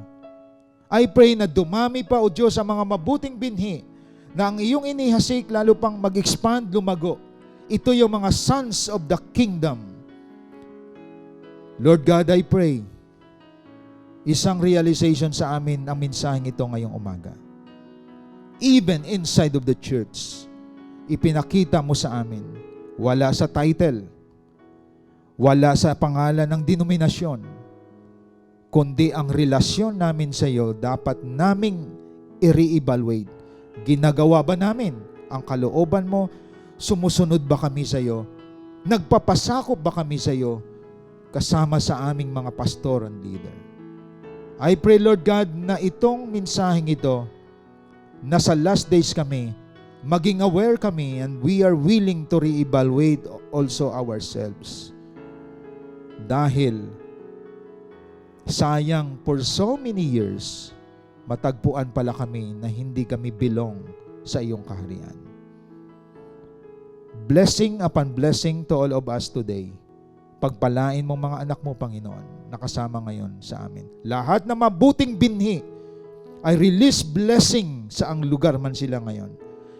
I pray na dumami pa, O Diyos, sa mga mabuting binhi na ang iyong inihasik lalo pang mag-expand, lumago. Ito yung mga sons of the kingdom. Lord God, I pray, isang realization sa amin ang mensaheng ito ngayong umaga. Even inside of the church, ipinakita mo sa amin, wala sa title, wala sa pangalan ng denominasyon, kundi ang relasyon namin sa iyo dapat naming i-re-evaluate. Ginagawa ba namin ang kalooban mo? Sumusunod ba kami sa iyo? Nagpapasakop ba kami sa iyo kasama sa aming mga pastor and leader? I pray, Lord God, na itong mensaheng ito, na sa last days kami, maging aware kami and we are willing to re-evaluate also ourselves. Dahil sayang for so many years, matagpuan pala kami na hindi kami belong sa iyong kaharian. Blessing upon blessing to all of us today. Pagpalain mo mga anak mo, Panginoon, nakasama ngayon sa amin. Lahat na mabuting binhi, I release blessing sa ang lugar man sila ngayon.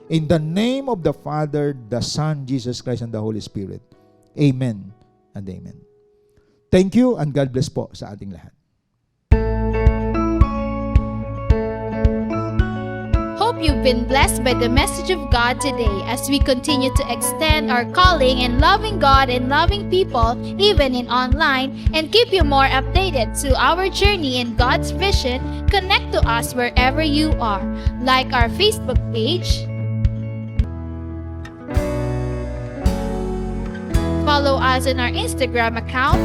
In the name of the Father, the Son, Jesus Christ, and the Holy Spirit. Amen and amen. Thank you and God bless po sa ating lahat. Hope you've been blessed by the message of God today as we continue to extend our calling in loving God and loving people, even in online, and keep you more updated to our journey in God's vision. Connect to us wherever you are. Like our Facebook page, follow us on our Instagram account,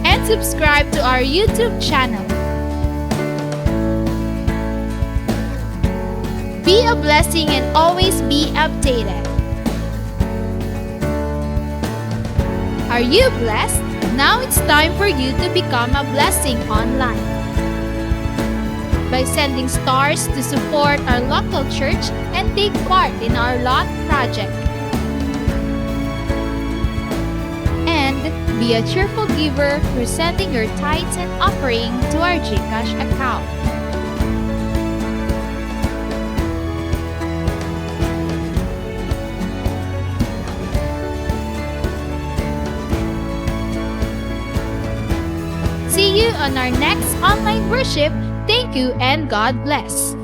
and subscribe to our YouTube channel. Be a blessing and always be updated. Are you blessed? Now it's time for you to become a blessing online. by sending stars to support our local church and take part in our lot project. And be a cheerful giver through sending your tithes and offering to our GCash account. See you on our next online worship. Thank you and God bless.